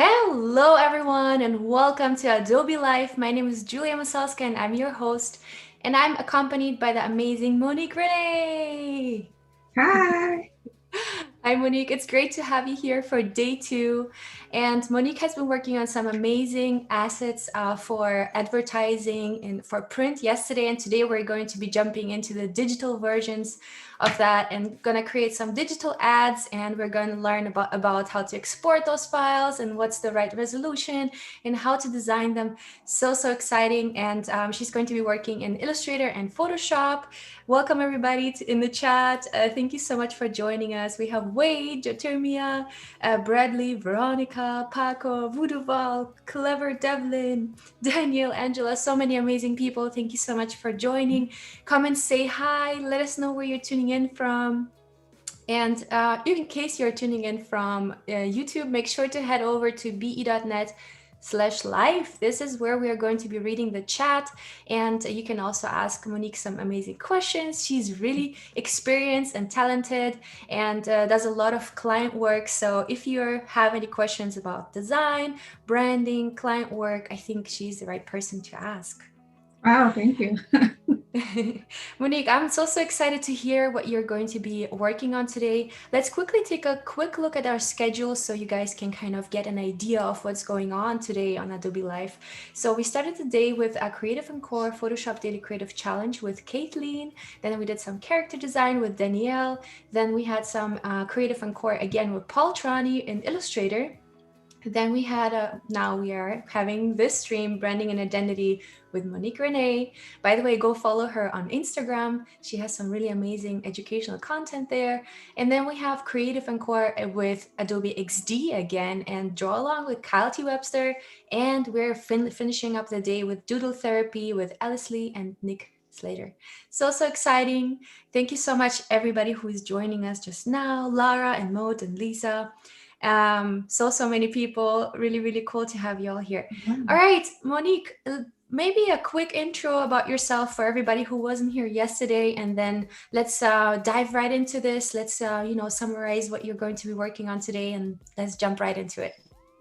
Hello, everyone, and welcome to Adobe Life. My name is Julia Masalska, and I'm your host. And I'm accompanied by the amazing Monique Renee. Hi. Hi, Monique. It's great to have you here for day two. And Monique has been working on some amazing assets for advertising and for print yesterday. And today we're going to be jumping into the digital versions of that and going to create some digital ads. And we're going to learn about how to export those files and what's the right resolution and how to design them. So exciting. And she's going to be working in Illustrator and Photoshop. Welcome everybody in the chat. Thank you so much for joining us. We have Wade, Jotermia, Bradley, Veronica, Paco, Vuduval, Clever Devlin, Daniel, Angela, so many amazing people. Thank you so much for joining. Come and say hi. Let us know where you're tuning in from. And in case you're tuning in from YouTube, make sure to head over to be.net/live. This is where we are going to be reading the chat, and you can also ask Monique some amazing questions. She's really experienced and talented and does a lot of client work. So if you have any questions about design, branding, client work, I think she's the right person to ask. Wow, thank you. Monique, I'm so excited to hear what you're going to be working on today. Let's quickly take a quick look at our schedule so you guys can kind of get an idea of what's going on today on Adobe Life. So we started the day with a Creative and Core Photoshop Daily Creative Challenge with Kathleen. Then we did some character design with Danielle. Then we had some Creative and Core again with Paul Trani in Illustrator. Then we had now we are having this stream, Branding and Identity with Monique Renee. By the way, go follow her on Instagram. She has some really amazing educational content there. And then we have Creative and Core with Adobe XD again and Draw Along with Kyle T. Webster. And we're finishing up the day with Doodle Therapy with Alice Lee and Nick Slater. So exciting. Thank you so much, everybody who is joining us just now. Lara and Maud and Lisa. So many people. Really cool to have you all here. All right, Monique, maybe a quick intro about yourself for everybody who wasn't here yesterday, and then let's dive right into this. Let's summarize what you're going to be working on today, and let's jump right into it.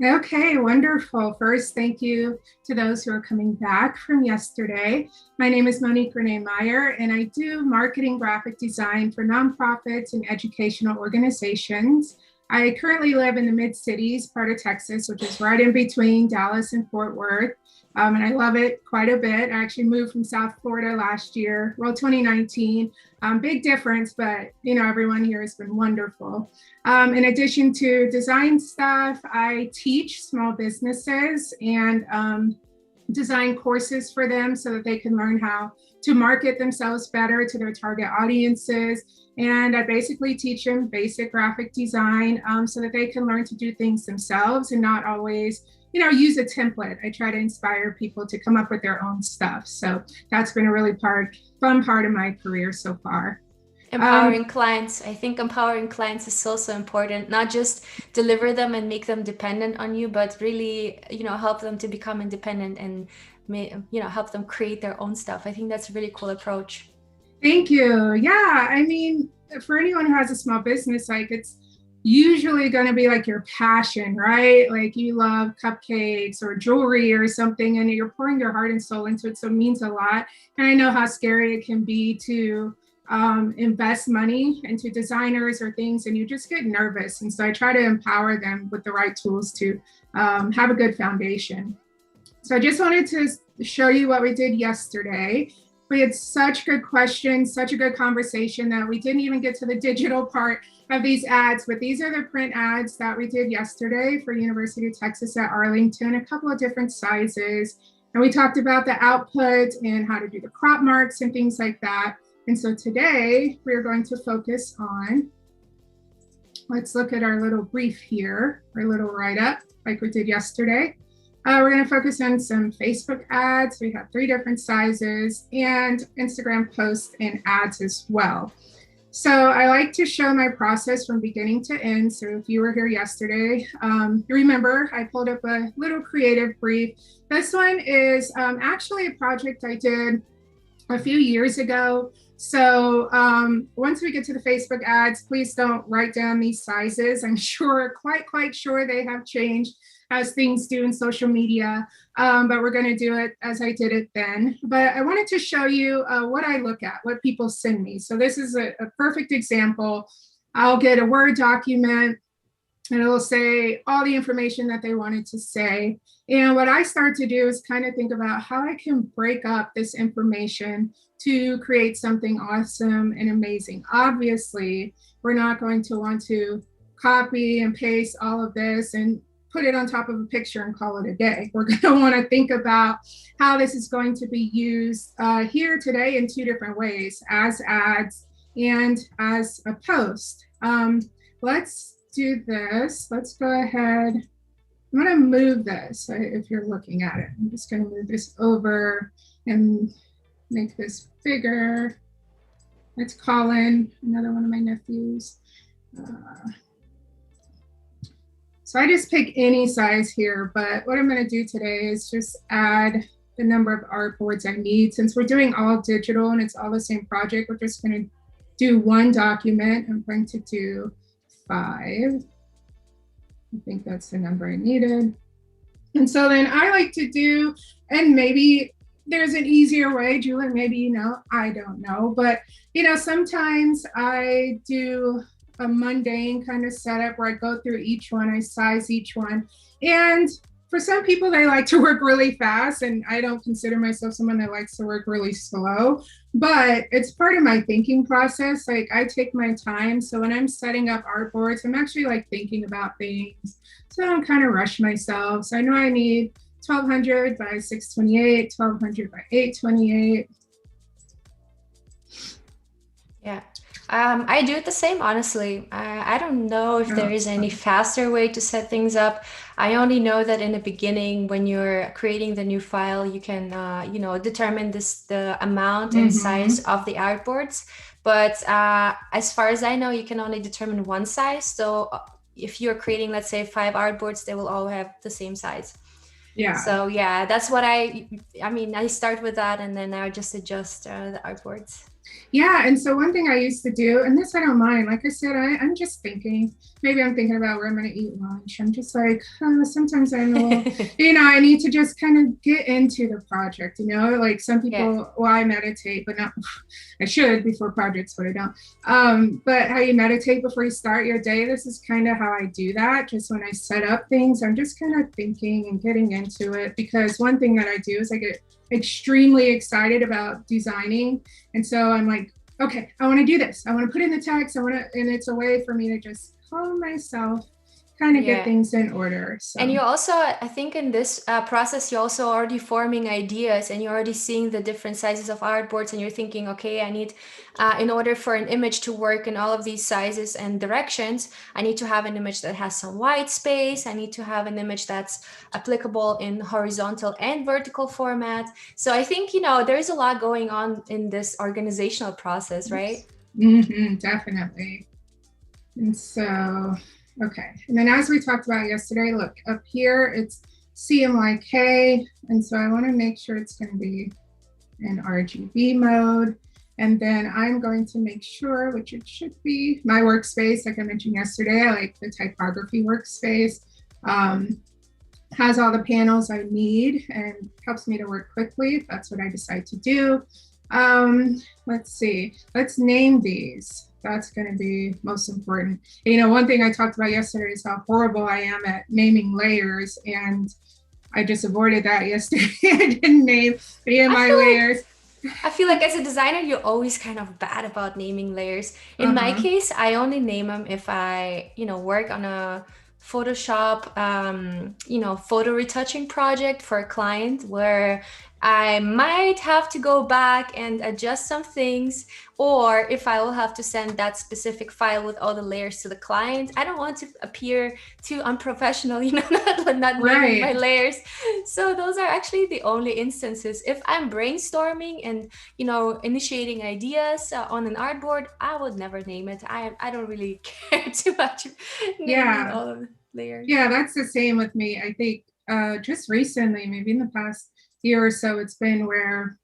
Okay, wonderful. First, thank you to those who are coming back from yesterday. My name is Monique Renee Meyer, and I do marketing graphic design for nonprofits and educational organizations. I currently live in the mid-cities part of Texas, which is right in between Dallas and Fort Worth. And I love it quite a bit. I actually moved from South Florida last year, 2019. Big difference, but everyone here has been wonderful. In addition to design stuff, I teach small businesses and design courses for them so that they can learn how to market themselves better to their target audiences. And I basically teach them basic graphic design so that they can learn to do things themselves and not always, use a template. I try to inspire people to come up with their own stuff. So that's been a really fun part of my career so far. Empowering clients. I think empowering clients is so important. Not just deliver them and make them dependent on you, but really, help them to become independent and, help them create their own stuff. I think that's a really cool approach. Thank you. Yeah, I mean, for anyone who has a small business, like it's usually going to be like your passion, right? Like you love cupcakes or jewelry or something, and you're pouring your heart and soul into it. So it means a lot. And I know how scary it can be to invest money into designers or things, and you just get nervous. And so I try to empower them with the right tools to have a good foundation. So I just wanted to show you what we did yesterday. We had such good questions, such a good conversation that we didn't even get to the digital part of these ads, but these are the print ads that we did yesterday for University of Texas at Arlington, a couple of different sizes. And we talked about the output and how to do the crop marks and things like that. And so today we're going to focus on, let's look at our little brief here, our little write-up like we did yesterday. We're going to focus on some Facebook ads. We have 3 different sizes and Instagram posts and ads as well. So I like to show my process from beginning to end. So if you were here yesterday, you remember I pulled up a little creative brief. This one is actually a project I did a few years ago. So once we get to the Facebook ads, please don't write down these sizes. I'm sure, quite sure they have changed as things do in social media, but we're going to do it as I did it then. But I wanted to show you what I look at, what people send me. So this is a perfect example. I'll get a Word document and it'll say all the information that they wanted to say. And what I start to do is kind of think about how I can break up this information to create something awesome and amazing. Obviously, we're not going to want to copy and paste all of this and put it on top of a picture and call it a day. We're going to want to think about how this is going to be used here today in two different ways, as ads and as a post. Let's do this. Let's go ahead. I'm going to move this if you're looking at it. I'm just going to move this over and make this bigger. Let's call in another one of my nephews. So I just pick any size here, but what I'm going to do today is just add the number of artboards I need. Since we're doing all digital and it's all the same project, we're just going to do one document. I'm going to do 5. I think that's the number I needed. And so then I like to do, and maybe there's an easier way, Julie, maybe you know, I don't know, but you know, sometimes I do a mundane kind of setup where I go through each one, I size each one. And for some people, they like to work really fast, and I don't consider myself someone that likes to work really slow, but it's part of my thinking process. Like I take my time. So when I'm setting up artboards, I'm actually like thinking about things. So I don't kind of rush myself. So I know I need 1200 by 628, 1200 by 828. Yeah. I do it the same, honestly. I don't know if there is any faster way to set things up. I only know that in the beginning, when you're creating the new file, you can, you know, determine the amount and size of the artboards. But as far as I know, you can only determine one size. So if you're creating, let's say, 5 artboards, they will all have the same size. Yeah. So yeah, that's what I mean, I start with that and then I just adjust the artboards. Yeah, and so one thing I used to do, and this I don't mind, like I said, I'm just thinking, maybe I'm thinking about where I'm going to eat lunch. I'm just like, sometimes I know, you know, I need to just kind of get into the project, you know, like some people, well, I meditate, but not, I should before projects, but I don't. But how you meditate before you start your day, this is kind of how I do that. Just when I set up things, I'm just kind of thinking and getting into it, because one thing that I do is I get extremely excited about designing. And so I'm like, okay, I want to do this. I want to put in the text. I want to, and it's a way for me to just calm myself, kind of get things in order. So. And you also, I think in this process, you're also already forming ideas and you're already seeing the different sizes of artboards and you're thinking, okay, I need, in order for an image to work in all of these sizes and directions, I need to have an image that has some white space. I need to have an image that's applicable in horizontal and vertical format. So I think, you know, there's a lot going on in this organizational process, right? Definitely. And so, okay. And then as we talked about yesterday, look up here, it's CMYK. And so I want to make sure it's going to be in RGB mode. And then I'm going to make sure, which it should be, my workspace, like I mentioned yesterday, I like the typography workspace. Has all the panels I need and helps me to work quickly if that's what I decide to do. Let's see, let's name these. That's going to be most important. You know, one thing I talked about yesterday is how horrible I am at naming layers, and I just avoided that yesterday. I didn't name any of my layers. I feel like as a designer, you're always kind of bad about naming layers. In my case, I only name them if I, you know, work on a Photoshop, you know, photo retouching project for a client where I might have to go back and adjust some things, or if I will have to send that specific file with all the layers to the client. I don't want to appear too unprofessional, you know, not naming my layers. So those are actually the only instances. If I'm brainstorming and, you know, initiating ideas on an artboard, I would never name it. I don't really care too much naming all of the layers. Yeah, that's the same with me. I think just recently, maybe in the past year or so, it's been where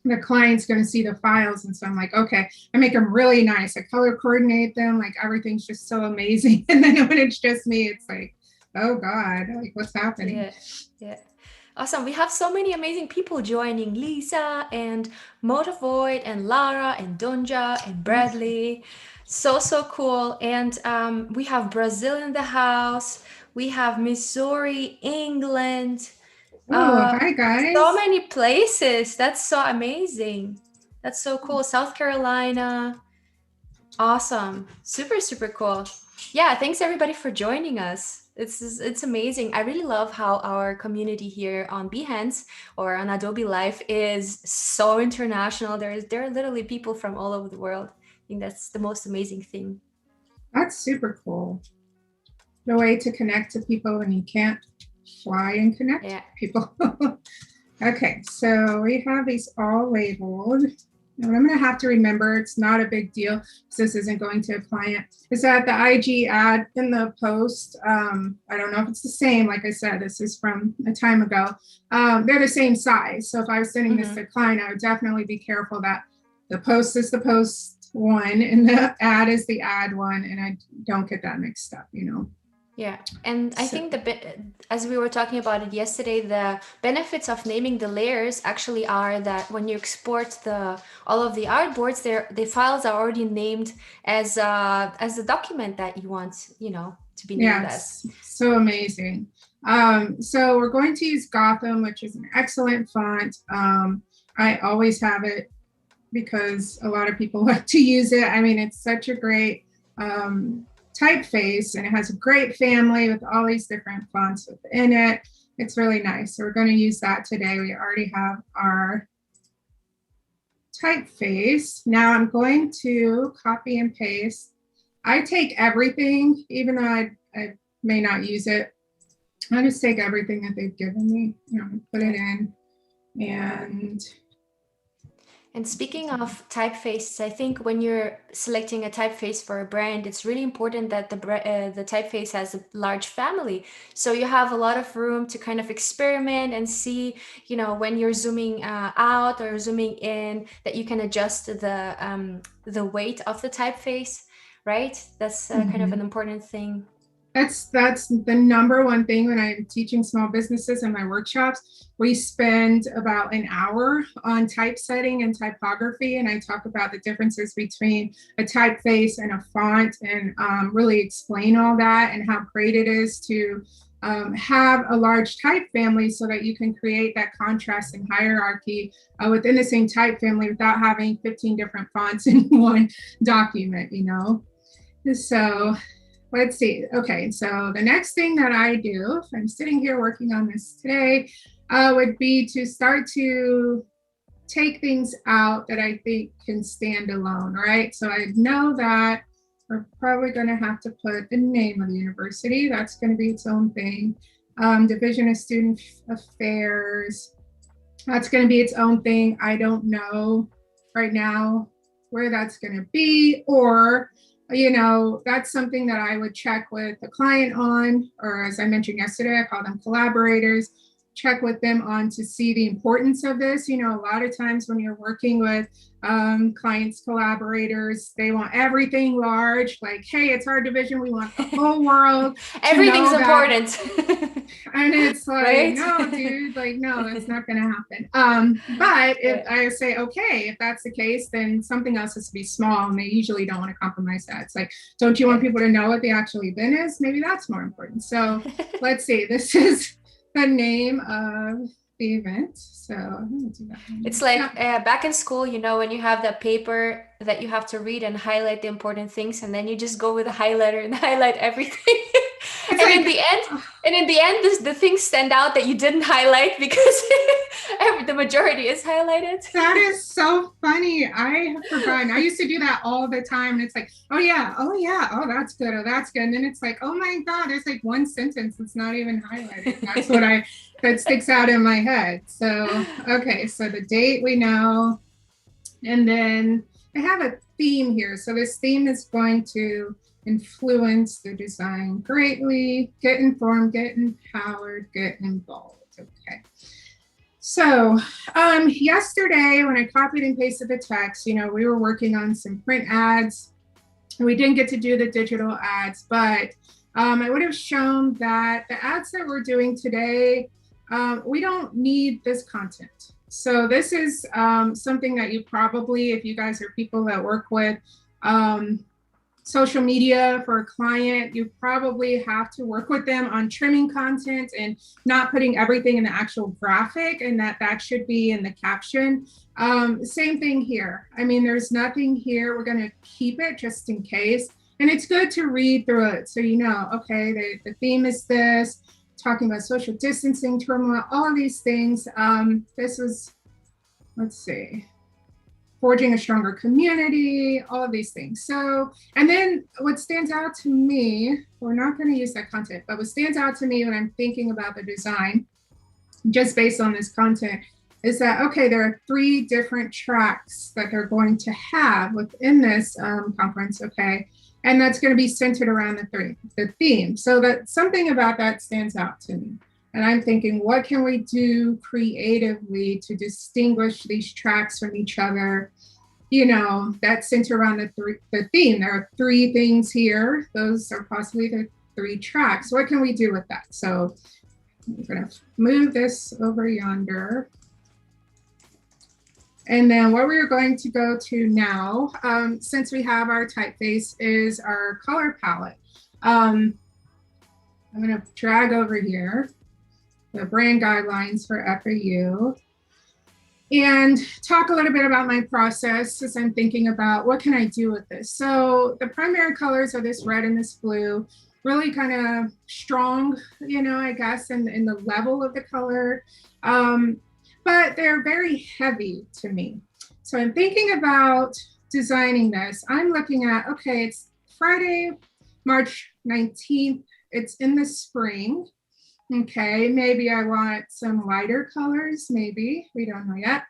the client's going to see the files. And so I'm like, okay, I make them really nice. I color coordinate them. Like everything's just so amazing. And then when it's just me, it's like, oh God, like what's happening? Yeah, yeah. Awesome. We have so many amazing people joining. Lisa and Motivoid and Lara and Donja and Bradley. So, so cool. And we have Brazil in the house. We have Missouri, England. Oh, Uh, hi so guys. many places. That's so amazing. That's so cool. South Carolina. Awesome. Super, super cool. Yeah, thanks everybody for joining us. It's amazing. I really love how our community here on Behance or on Adobe Live is so international. There are literally people from all over the world. I think that's the most amazing thing. That's super cool. The way to connect to people when you can't fly and connect Yeah. to people. Okay, so we have these all labeled. And I'm going to have to remember, it's not a big deal because this isn't going to a client, is that the IG ad in the post, I don't know if it's the same, like I said, this is from a time ago. They're the same size. So if I was sending this to a client, I would definitely be careful that the post is the post one and the ad is the ad one, and I don't get that mixed up, you know. Yeah, and I So, think as we were talking about it yesterday, the benefits of naming the layers actually are that when you export the all of the artboards, the files are already named as the document that you want, to be named as. yes, so amazing. So we're going to use Gotham, which is an excellent font. I always have it because a lot of people like to use it. I mean, it's such a great typeface, and it has a great family with all these different fonts within it. It's really nice. So we're going to use that today. We already have our typeface. Now I'm going to copy and paste. I take everything, even though I may not use it. I just take everything that they've given me, put it in. And speaking of typefaces, I think when you're selecting a typeface for a brand, it's really important that the typeface has a large family. So you have a lot of room to kind of experiment and see, when you're zooming out or zooming in, that you can adjust the weight of the typeface, right? That's kind of an important thing. That's the number one thing when I'm teaching small businesses in my workshops. We spend about an hour on typesetting and typography, and I talk about the differences between a typeface and a font, and really explain all that and how great it is to have a large type family so that you can create that contrast and hierarchy within the same type family without having 15 different fonts in one document, So let's see. Okay, so the next thing that I do, if I'm sitting here working on this today, would be to start to take things out that I think can stand alone, right? So I know that we're probably going to have to put the name of the university. That's going to be its own thing. Division of Student Affairs. That's going to be its own thing. I don't know right now where that's going to be, or that's something that I would check with the client on, or as I mentioned yesterday, I call them collaborators, check with them on to see the importance of this. A lot of times when you're working with clients, collaborators, they want everything large, like, hey, it's our division. We want the whole world to Everything's know that. important. And it's like, Right? no, dude, like, no, that's not going to happen. But if I say, okay, if that's the case, then something else has to be small, and they usually don't want to compromise that. It's like, don't you want people to know what the actual event is? Maybe that's more important. So let's see, this is the name of the event. So I'm gonna do that one. It's like back in school, when you have that paper that you have to read and highlight the important things, and then you just go with a highlighter and highlight everything. It's and like, in the end, the things stand out that you didn't highlight because the majority is highlighted. that is so funny. I have forgotten. I used to do that all the time. And it's like, oh yeah, oh that's good, oh that's good. And then it's like, oh my God, there's like one sentence that's not even highlighted. That's that sticks out in my head. So, okay, so the date we know. And then I have a theme here. So this theme is going to influence the design greatly. Get informed, get empowered, get involved. Okay. So yesterday when I copied and pasted the text, we were working on some print ads. We didn't get to do the digital ads, but I would have shown that the ads that we're doing today, we don't need this content. So this is something that you probably, if you guys are people that work with social media for a client, you probably have to work with them on trimming content and not putting everything in the actual graphic, and that should be in the caption. Same thing here. I mean, there's nothing here. We're going to keep it just in case. And it's good to read through it so you know, okay, the theme is this, talking about social distancing, turmoil, all of these things. This was, let's see, forging a stronger community, all of these things. So, and then what stands out to me, we're not going to use that content, but what stands out to me when I'm thinking about the design, just based on this content, is that, okay, there are 3 different tracks that they're going to have within this conference, okay? And that's going to be centered around the theme. So that something about that stands out to me. And I'm thinking, what can we do creatively to distinguish these tracks from each other? That center around the theme. There are 3 things here. Those are possibly the 3 tracks. What can we do with that? So I'm going to move this over yonder. And then what we're going to go to now, since we have our typeface, is our color palette. I'm going to drag over here the brand guidelines for FAU and talk a little bit about my process as I'm thinking about what can I do with this. So the primary colors are this red and this blue, really kind of strong, I guess, in the level of the color. But they're very heavy to me. So I'm thinking about designing this. I'm looking at, okay, it's Friday, March 19th. It's in the spring. Okay, maybe I want some lighter colors, maybe, we don't know yet.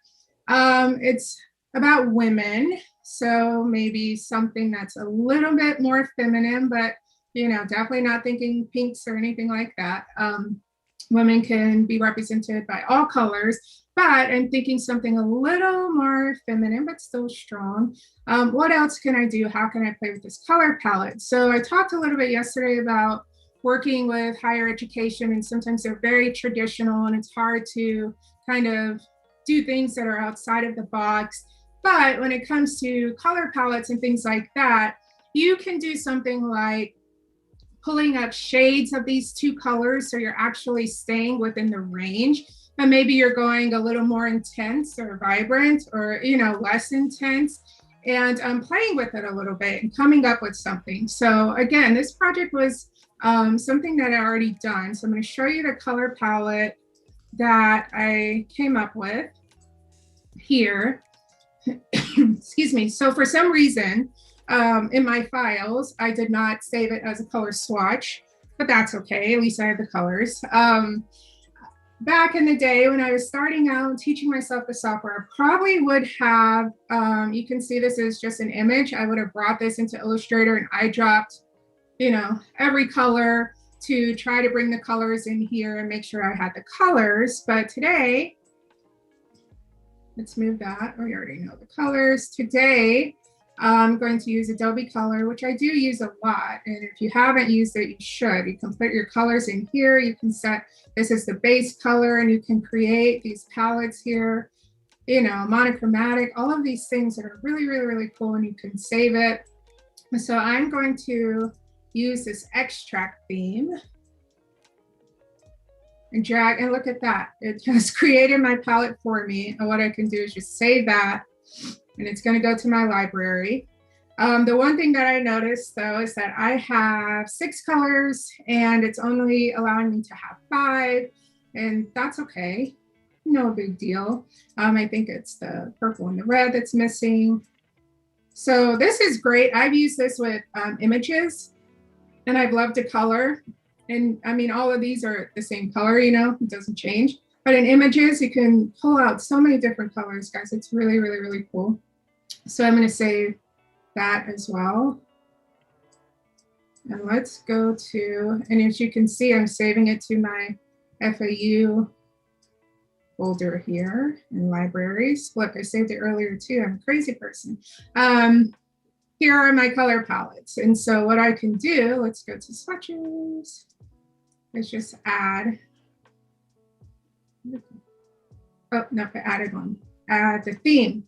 It's about women, so maybe something that's a little bit more feminine, but definitely not thinking pinks or anything like that. Women can be represented by all colors, but I'm thinking something a little more feminine, but still strong. What else can I do? How can I play with this color palette? So I talked a little bit yesterday about working with higher education, and sometimes they're very traditional and it's hard to kind of do things that are outside of the box. But when it comes to color palettes and things like that, you can do something like pulling up shades of these 2 colors so you're actually staying within the range, and maybe you're going a little more intense or vibrant or less intense, and playing with it a little bit and coming up with something. So again, this project was something that I already done. So I'm going to show you the color palette that I came up with here. Excuse me. So for some reason, in my files, I did not save it as a color swatch, but that's okay. At least I have the colors. Back in the day when I was starting out teaching myself the software, I probably would have, you can see this is just an image. I would have brought this into Illustrator and I dropped every color to try to bring the colors in here and make sure I had the colors. But today, let's move that. We already know the colors. Today, I'm going to use Adobe Color, which I do use a lot. And if you haven't used it, you should. You can put your colors in here. You can set this as the base color, and you can create these palettes here, monochromatic, all of these things that are really, really, really cool, and you can save it. So I'm going to use this extract theme and drag, and look at that. It just created my palette for me. And what I can do is just save that, and it's going to go to my library. The one thing that I noticed though is that I have 6 colors and it's only allowing me to have 5, and that's okay. No big deal. I think it's the purple and the red that's missing. So this is great. I've used this with images, and I've loved to color. And I mean, all of these are the same color, it doesn't change. But in images, you can pull out so many different colors, guys. It's really, really, really cool. So I'm going to save that as well. And let's go to, and as you can see, I'm saving it to my FAU folder here in libraries. Look, I saved it earlier too. I'm a crazy person. Here are my color palettes. And so what I can do, let's go to swatches. Let's just add, oh, no, I added one. Add the theme,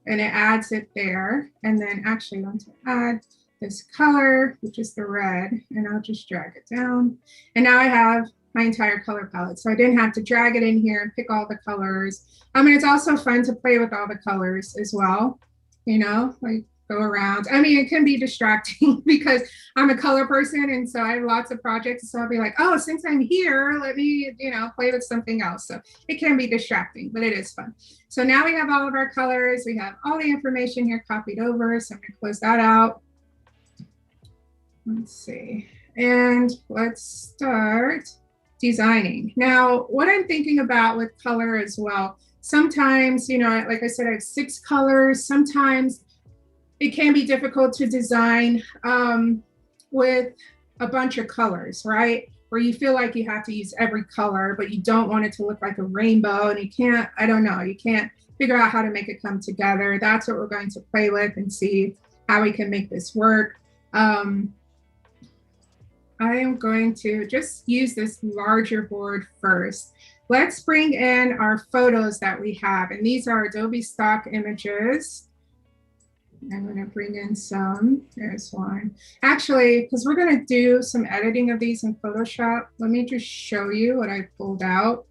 and it adds it there. And then actually I want to add this color, which is the red, and I'll just drag it down. And now I have my entire color palette. So I didn't have to drag it in here and pick all the colors. I mean, it's also fun to play with all the colors as well, you know, like go around. I mean, it can be distracting because I'm a color person, and so I have lots of projects. So I'll be like, oh, since I'm here, let me, you know, play with something else. So it can be distracting, but it is fun. So now we have all of our colors. We have all the information here copied over. So I'm going to close that out. Let's see. And let's start designing. Now, what I'm thinking about with color as well, sometimes, you know, like I said, I have 6 colors. Sometimes it can be difficult to design with a bunch of colors, right? Where you feel like you have to use every color, but you don't want it to look like a rainbow, and you can't, I don't know, you can't figure out how to make it come together. That's what we're going to play with and see how we can make this work. I am going to just use this larger board first. Let's bring in our photos that we have, and these are Adobe stock images. I'm going to bring in some. There's one. Actually, because we're going to do some editing of these in Photoshop, let me just show you what I pulled out.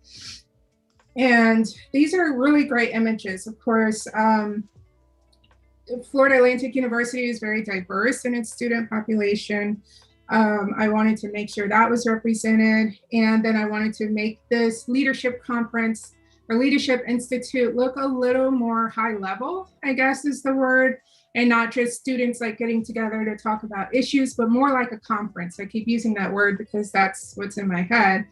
And these are really great images. Of course, Florida Atlantic University is very diverse in its student population. I wanted to make sure that was represented. And then I wanted to make this leadership conference or leadership institute look a little more high level, I guess is the word, and not just students like getting together to talk about issues, but more like a conference. I keep using that word because that's what's in my head.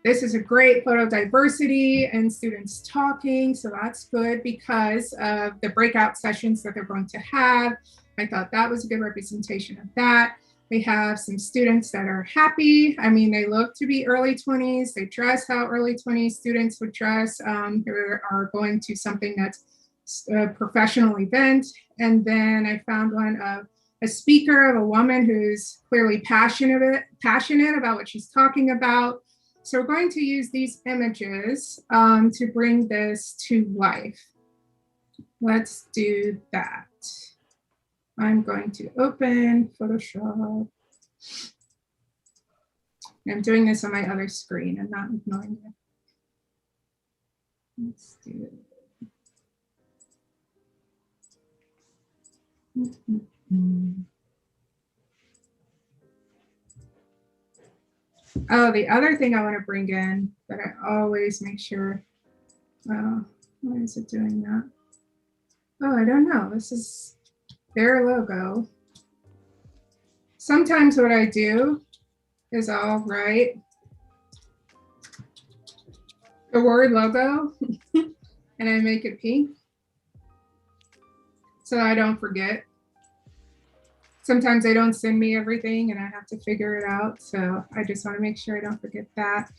This is a great photo diversity and students talking. So that's good because of the breakout sessions that they're going to have. I thought that was a good representation of that. We have some students that are happy. I mean, they look to be early 20s. They dress how early 20s students would dress. They are going to something that's a professional event. And then I found one of a speaker, of a woman who's clearly passionate about what she's talking about. So we're going to use these images to bring this to life. Let's do that. I'm going to open Photoshop. I'm doing this on my other screen. I'm not ignoring it. Let's do it. Oh, the other thing I want to bring in that I always make sure, why is it doing that? Oh, I don't know. This is their logo. Sometimes what I do is I'll write the word logo and I make it pink so I don't forget. Sometimes they don't send me everything and I have to figure it out. So I just want to make sure I don't forget that.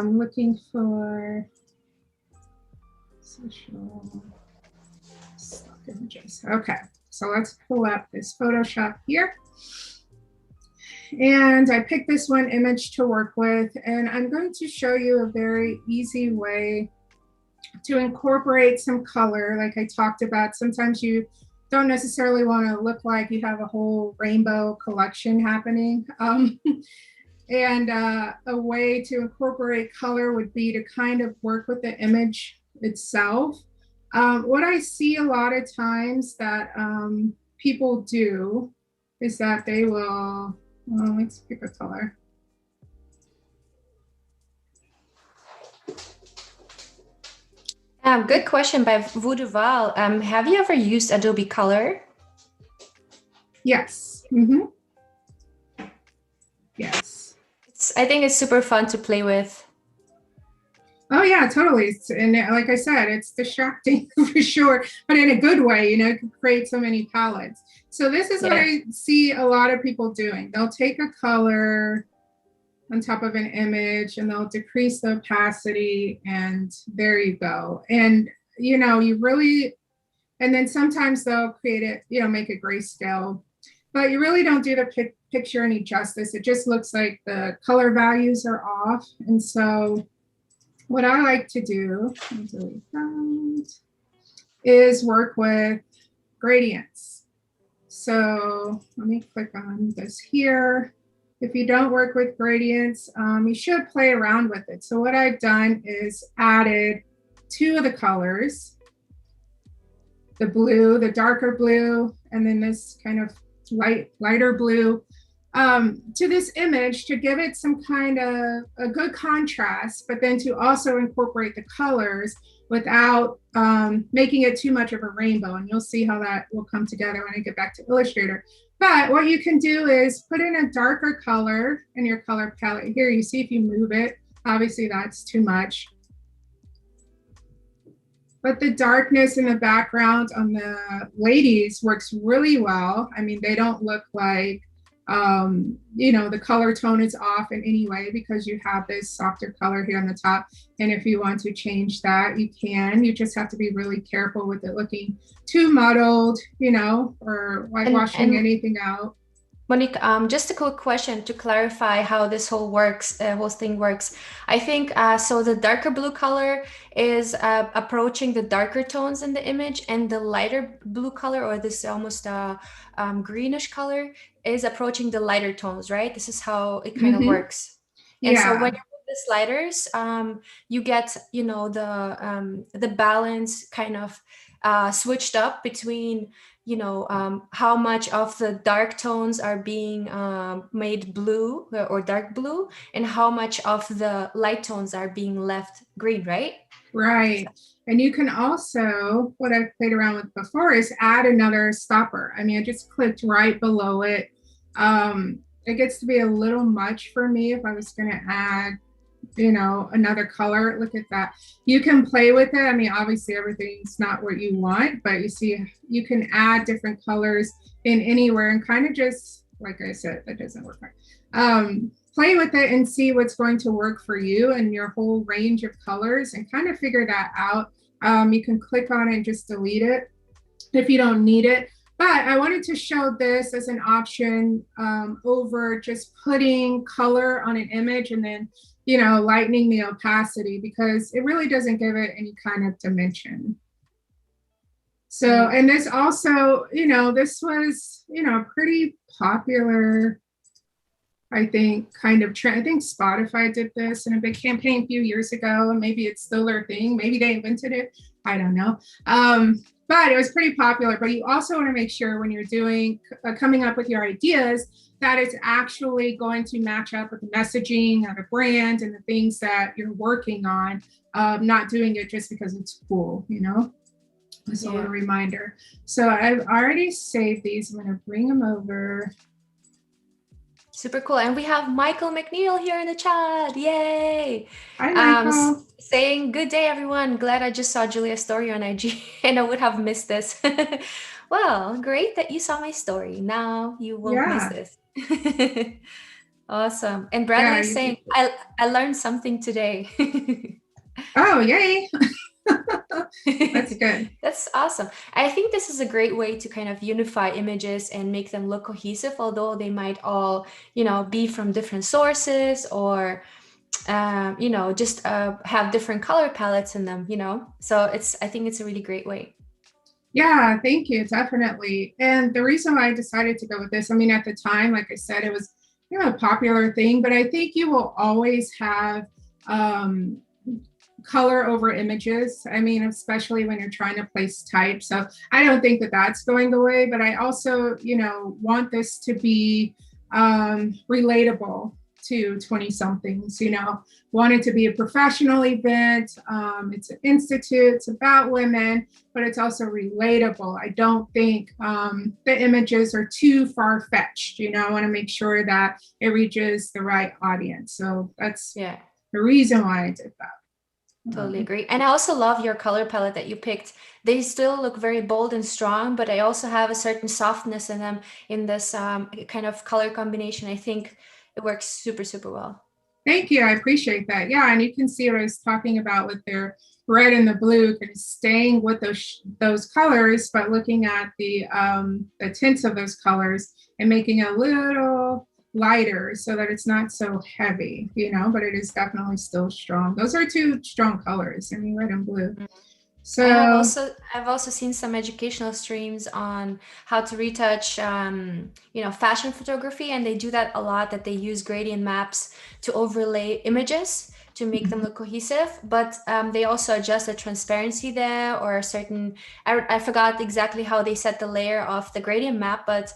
Looking for social stock images. Okay, so let's pull up this Photoshop here. And I picked this one image to work with, and I'm going to show you a very easy way to incorporate some color. Like I talked about, sometimes you don't necessarily want to look like you have a whole rainbow collection happening. And a way to incorporate color would be to kind of work with the image itself. What I see a lot of times that people do is that they will, well, let's pick a color. Good question by Vuduval. Have you ever used Adobe Color? Yes. Mm-hmm. Yes. I think it's super fun to play with. Oh yeah, totally. And like I said, it's distracting for sure, but in a good way, you know, it can create so many palettes. So this is what I see a lot of people doing. They'll take a color on top of an image, and they'll decrease the opacity, and there you go. And you really, and then sometimes they'll create it, make it grayscale, but you really don't do the picture any justice. It just looks like the color values are off. And so what I like to do is work with gradients. So let me click on this here. If you don't work with gradients, you should play around with it. So what I've done is added two of the colors, the blue, the darker blue, and then this kind of lighter blue, to this image to give it some kind of a good contrast, but then to also incorporate the colors without making it too much of a rainbow. And you'll see how that will come together when I get back to Illustrator. But what you can do is put in a darker color in your color palette. Here, you see if you move it, obviously that's too much. But the darkness in the background on the ladies works really well. I mean, they don't look like, the color tone is off in any way because you have this softer color here on the top. And if you want to change that, you can. You just have to be really careful with it looking too muddled, or whitewashing anything out. Monique, just a quick question to clarify how this whole thing works. I think so. The darker blue color is approaching the darker tones in the image, and the lighter blue color, or this almost greenish color, is approaching the lighter tones, right? This is how it kind of works. And so when you put the sliders, you get, the balance kind of switched up between how much of the dark tones are being made blue or dark blue, and how much of the light tones are being left green, right? Right. And you can also, what I've played around with before is add another stopper. I mean, I just clicked right below it. It gets to be a little much for me if I was going to add another color. Look at that. You can play with it. I mean, obviously everything's not what you want, but you see, you can add different colors in anywhere and kind of just, like I said, that doesn't work right. Play with it and see what's going to work for you and your whole range of colors and kind of figure that out. You can click on it and just delete it if you don't need it. But I wanted to show this as an option over just putting color on an image and then lightening the opacity, because it really doesn't give it any kind of dimension. So, and this also, this was, pretty popular, I think, kind of trend. I think Spotify did this in a big campaign a few years ago, and maybe it's still their thing. Maybe they invented it. I don't know. But it was pretty popular. But you also want to make sure when you're doing, coming up with your ideas, that it's actually going to match up with the messaging or the brand and the things that you're working on, not doing it just because it's cool, As a little reminder. So I've already saved these. I'm going to bring them over. Super cool. And we have Michael McNeil here in the chat. Yay. Hi, Michael. Saying, good day, everyone. Glad I just saw Julia's story on IG and I would have missed this. Well, great that you saw my story. Now you won't miss this. Awesome. And Bradley is saying, I learned something today. Oh, yay. That's good. That's awesome. I think this is a great way to kind of unify images and make them look cohesive, although they might all, be from different sources or, just have different color palettes in them, So I think it's a really great way. Yeah, thank you. Definitely. And the reason why I decided to go with this, I mean, at the time, like I said, it was, a popular thing, but I think you will always have, color over images. I mean, especially when you're trying to place type. So I don't think that that's going away, but I also, want this to be relatable to 20 somethings, want it to be a professional event. It's an institute, it's about women, but it's also relatable. I don't think the images are too far fetched. I want to make sure that it reaches the right audience. So that's the reason why I did that. Totally agree. And I also love your color palette that you picked. They still look very bold and strong, but I also have a certain softness in them in this kind of color combination. I think it works super, super well. Thank you. I appreciate that. Yeah, and you can see what I was talking about with their red and the blue, kind of staying with those colors, but looking at the tints of those colors and making it a little lighter so that it's not so heavy, but it is definitely still strong. Those are two strong colors. I mean, red and blue. So I've also seen some educational streams on how to retouch fashion photography, and they do that a lot, that they use gradient maps to overlay images to make them look cohesive, but they also adjust the transparency there, or a certain, I forgot exactly how they set the layer of the gradient map, but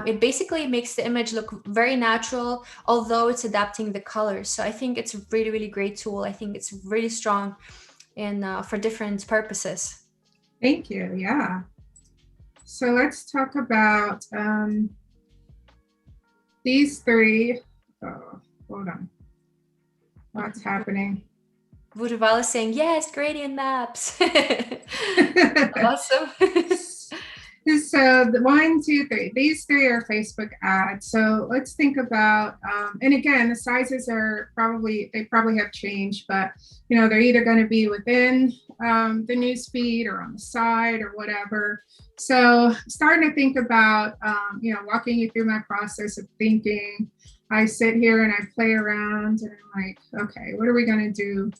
it basically makes the image look very natural, although it's adapting the colors. So I think it's a really, really great tool. I think it's really strong and for different purposes. thank you. Yeah. So let's talk about these three. Oh, hold on. What's happening? Vuduval is saying, yes, gradient maps. Awesome. So the 1, 2, 3. These three are Facebook ads. So let's think about, and again, the sizes are they probably have changed, but they're either going to be within the news feed or on the side or whatever. So starting to think about, walking you through my process of thinking. I sit here and I play around and I'm like, okay, what are we going to do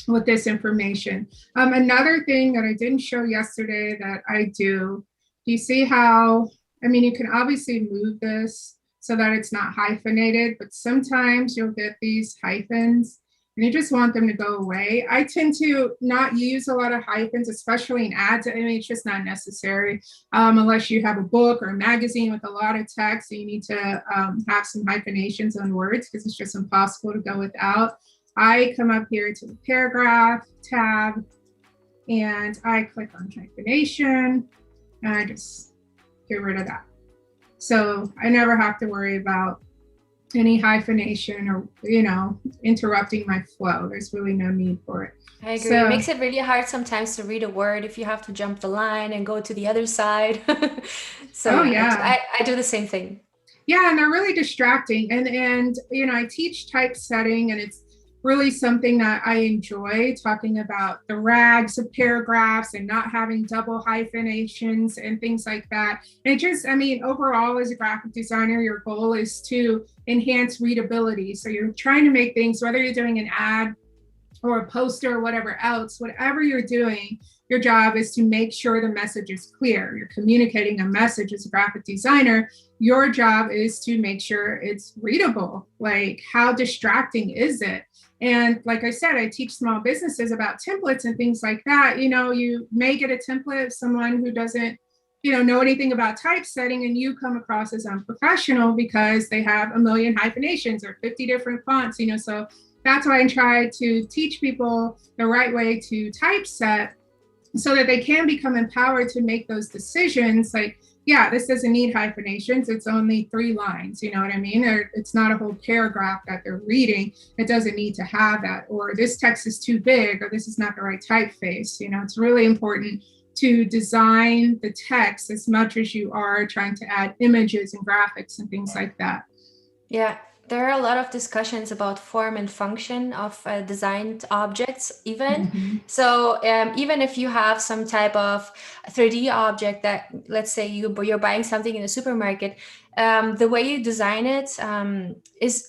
with this information? Another thing that I didn't show yesterday that I do you see how, you can obviously move this so that it's not hyphenated, but sometimes you'll get these hyphens and you just want them to go away. I tend to not use a lot of hyphens, especially in ads. It's just not necessary unless you have a book or a magazine with a lot of text and you need to have some hyphenations on words, because it's just impossible to go without. I come up here to the paragraph tab and I click on hyphenation. And I just get rid of that. So I never have to worry about any hyphenation or, interrupting my flow. There's really no need for it. I agree. It makes it really hard sometimes to read a word if you have to jump the line and go to the other side. So yeah, I do the same thing. Yeah, and they're really distracting. And I teach typesetting, and it's really something that I enjoy, talking about the rags of paragraphs and not having double hyphenations and things like that. And it just, overall, as a graphic designer, your goal is to enhance readability. So you're trying to make things, whether you're doing an ad or a poster or whatever else, whatever you're doing, your job is to make sure the message is clear. You're communicating a message as a graphic designer. Your job is to make sure it's readable. Like, how distracting is it? And like I said, I teach small businesses about templates and things like that. You may get a template of someone who doesn't, know anything about typesetting, and you come across as unprofessional because they have a million hyphenations or 50 different fonts, so that's why I try to teach people the right way to typeset so that they can become empowered to make those decisions. Like, yeah, this doesn't need hyphenations. It's only 3 lines. You know what I mean? Or it's not a whole paragraph that they're reading. It doesn't need to have that. Or this text is too big, or this is not the right typeface. It's really important to design the text as much as you are trying to add images and graphics and things like that. Yeah. There are a lot of discussions about form and function of designed objects even. Mm-hmm. So even if you have some type of 3D object that, let's say you're buying something in a supermarket, the way you design it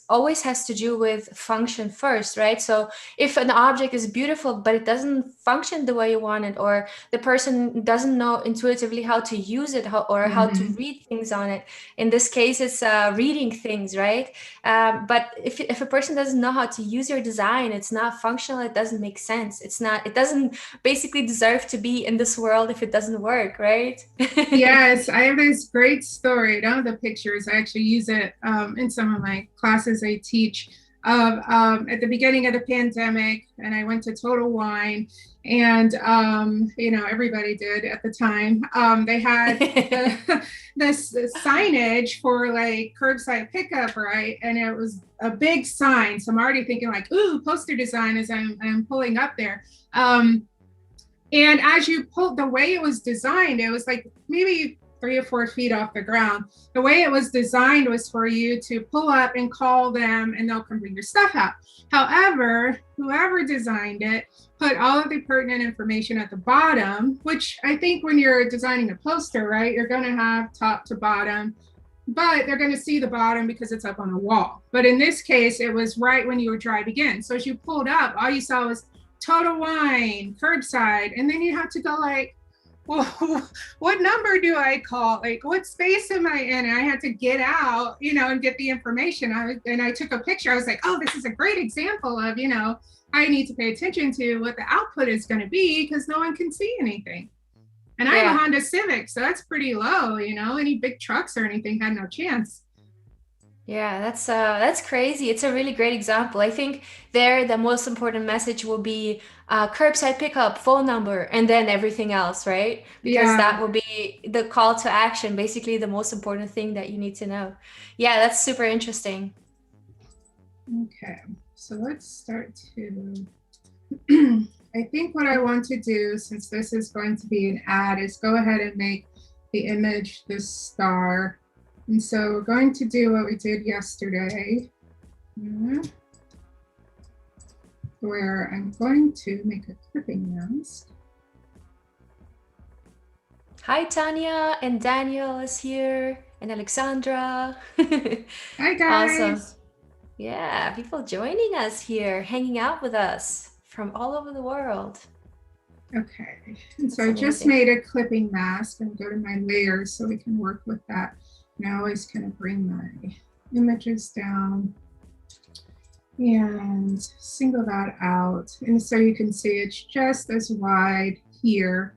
always has to do with function first, right? So if an object is beautiful, but it doesn't function the way you want it, or the person doesn't know intuitively how to use it or how to read things on it, in this case, it's reading things, right? But if a person doesn't know how to use your design, it's not functional, it doesn't make sense. It doesn't basically deserve to be in this world if it doesn't work, right? Yes, I have this great story. I don't have the pictures. I actually use it in some of my classes I teach of at the beginning of the pandemic, and I went to Total Wine, and everybody did at the time. They had this signage for like curbside pickup, right? And it was a big sign. So I'm already thinking like, ooh, poster design as I'm pulling up there. And as you pulled, the way it was designed, it was like maybe 3 or 4 feet off the ground. The way it was designed was for you to pull up and call them and they'll come bring your stuff out. However, whoever designed it put all of the pertinent information at the bottom, which I think when you're designing a poster, right, you're going to have top to bottom, but they're going to see the bottom because it's up on a wall. But in this case, it was right when you were driving in. So as you pulled up, all you saw was Total Wine, curbside, and then you have to go like, well, what number do I call? Like, what space am I in? And I had to get out, and get the information. I took a picture. I was like, oh, this is a great example of, I need to pay attention to what the output is going to be because no one can see anything. And I have a Honda Civic, so that's pretty low, any big trucks or anything had no chance. Yeah, that's crazy. It's a really great example. I think there the most important message will be curbside pickup, phone number, and then everything else, right? Because that will be the call to action, basically the most important thing that you need to know. Yeah, that's super interesting. Okay, so let's start to I think what I want to do, since this is going to be an ad, is go ahead and make the image this star. And so we're going to do what we did yesterday, where I'm going to make a clipping mask. Hi, Tanya, and Daniel is here, and Alexandra. Hi, guys. Awesome. Yeah, people joining us here, hanging out with us from all over the world. Okay, and so I just made a clipping mask and go to my layers so we can work with that. And I always kind of bring my images down and single that out. And so you can see it's just as wide here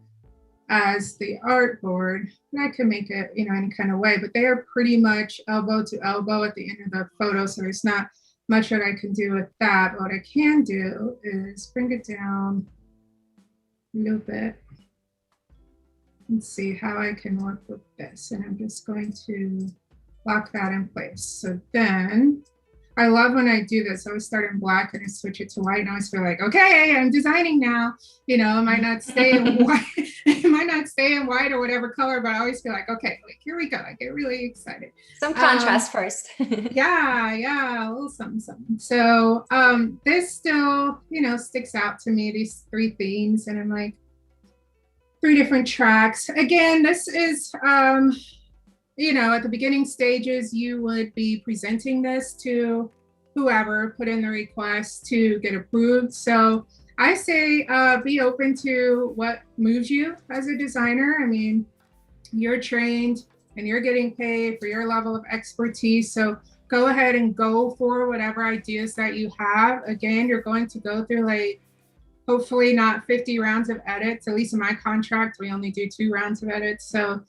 as the artboard. And I can make it, any kind of way, but they are pretty much elbow to elbow at the end of the photo. So there's not much that I can do with that. But what I can do is bring it down a little bit and see how I can work with this. And I'm just going to lock that in place. So then I love when I do this. I always start in black and I switch it to white, and I always feel like, okay, I'm designing now. It might not stay in white, it might not stay in white or whatever color, but I always feel like, okay, like here we go. I get really excited. Some contrast first. yeah, a little something. So this still, sticks out to me, these 3 themes, and I'm like, 3 different tracks. Again, this is at the beginning stages, you would be presenting this to whoever put in the request to get approved. So I say be open to what moves you as a designer. I mean, you're trained and you're getting paid for your level of expertise. So go ahead and go for whatever ideas that you have. Again, you're going to go through hopefully not 50 rounds of edits. At least in my contract, we only do 2 rounds of edits. So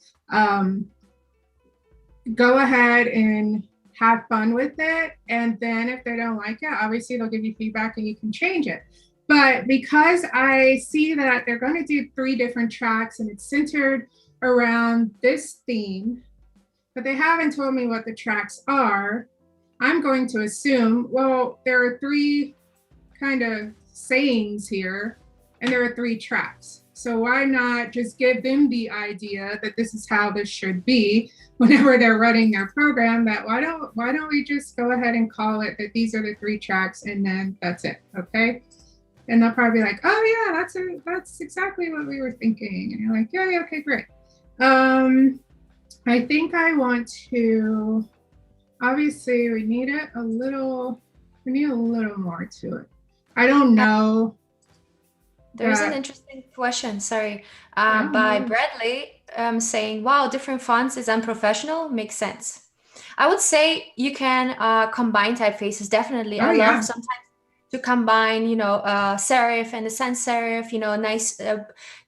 go ahead and have fun with it. And then if they don't like it, obviously they'll give you feedback and you can change it. But because I see that they're going to do 3 different tracks and it's centered around this theme, but they haven't told me what the tracks are, I'm going to assume, well, there are 3 kind of sayings here and there are 3 tracks. So why not just give them the idea that this is how this should be whenever they're running their program, that why don't we just go ahead and call it that these are the 3 tracks and then that's it, okay? And they'll probably be like, oh yeah, that's exactly what we were thinking. And you're like, yeah, okay, great. I think I want to, obviously we need a little more to it. I don't know. There's an interesting question, sorry, by Bradley saying, wow, different fonts is unprofessional, makes sense. I would say you can combine typefaces, definitely. I love sometimes to combine, serif and the sans serif, nice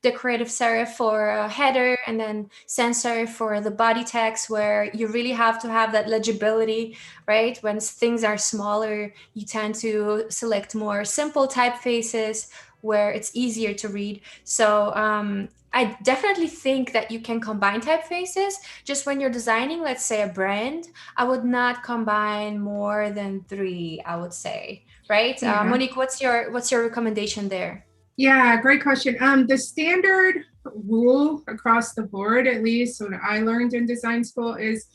decorative serif for a header, and then sans serif for the body text, where you really have to have that legibility, right? When things are smaller, you tend to select more simple typefaces where it's easier to read. So I definitely think that you can combine typefaces. Just when you're designing, let's say, a brand, I would not combine more than 3, I would say, right? Monique, what's your recommendation there? Yeah, great question. The standard rule across the board, at least what I learned in design school, is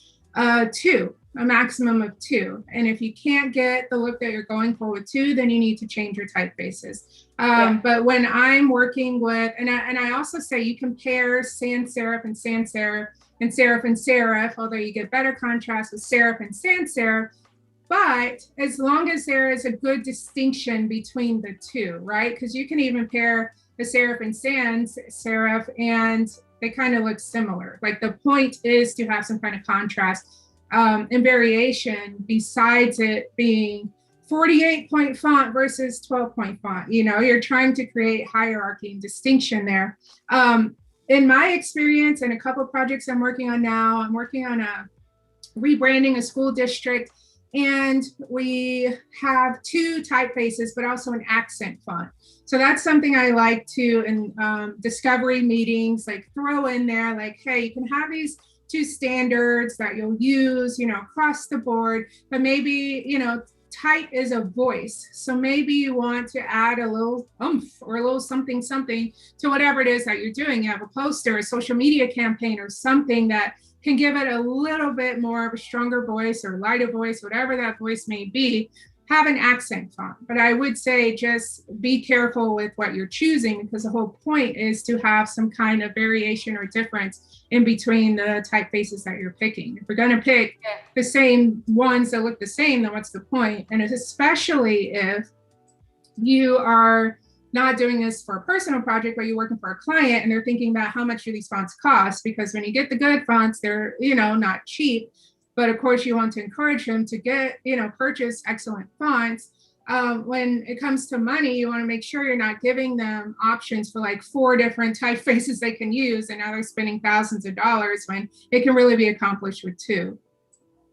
two, a maximum of two. And if you can't get the look that you're going for with two, then you need to change your typefaces. Yeah. But when I'm working with, and I also say you compare sans serif and sans serif and serif, although you get better contrast with serif and sans serif, but as long as there is a good distinction between the two, right? Because you can even pair the serif and sans serif and they kind of look similar. Like the point is to have some kind of contrast and variation besides it being 48-point font versus 12-point font. You know, you're trying to create hierarchy and distinction there. In my experience and a couple of projects I'm working on now, I'm working on a rebranding a school district, and we have two typefaces, but also an accent font. So that's something I like to in discovery meetings, like throw in there, like, hey, you can have these two standards that you'll use, you know, across the board, but maybe, you know, type is a voice. So maybe you want to add a little oomph or a little something to whatever it is that you're doing. You have a poster, a social media campaign, or something that can give it a little bit more of a stronger voice or lighter voice, whatever that voice may be. Have an accent font. But I would say just be careful with what you're choosing, because the whole point is to have some kind of variation or difference in between the typefaces that you're picking. If we're going to pick the same ones that look the same, then what's the point? And especially if you are not doing this for a personal project, but you're working for a client and they're thinking about how much do these fonts cost, because when you get the good fonts, they're, you know, not cheap. But of course, you want to encourage them to get, you know, purchase excellent fonts. When it comes to money, you want to make sure you're not giving them options for like 4 different typefaces they can use, and now they're spending thousands of dollars when it can really be accomplished with 2.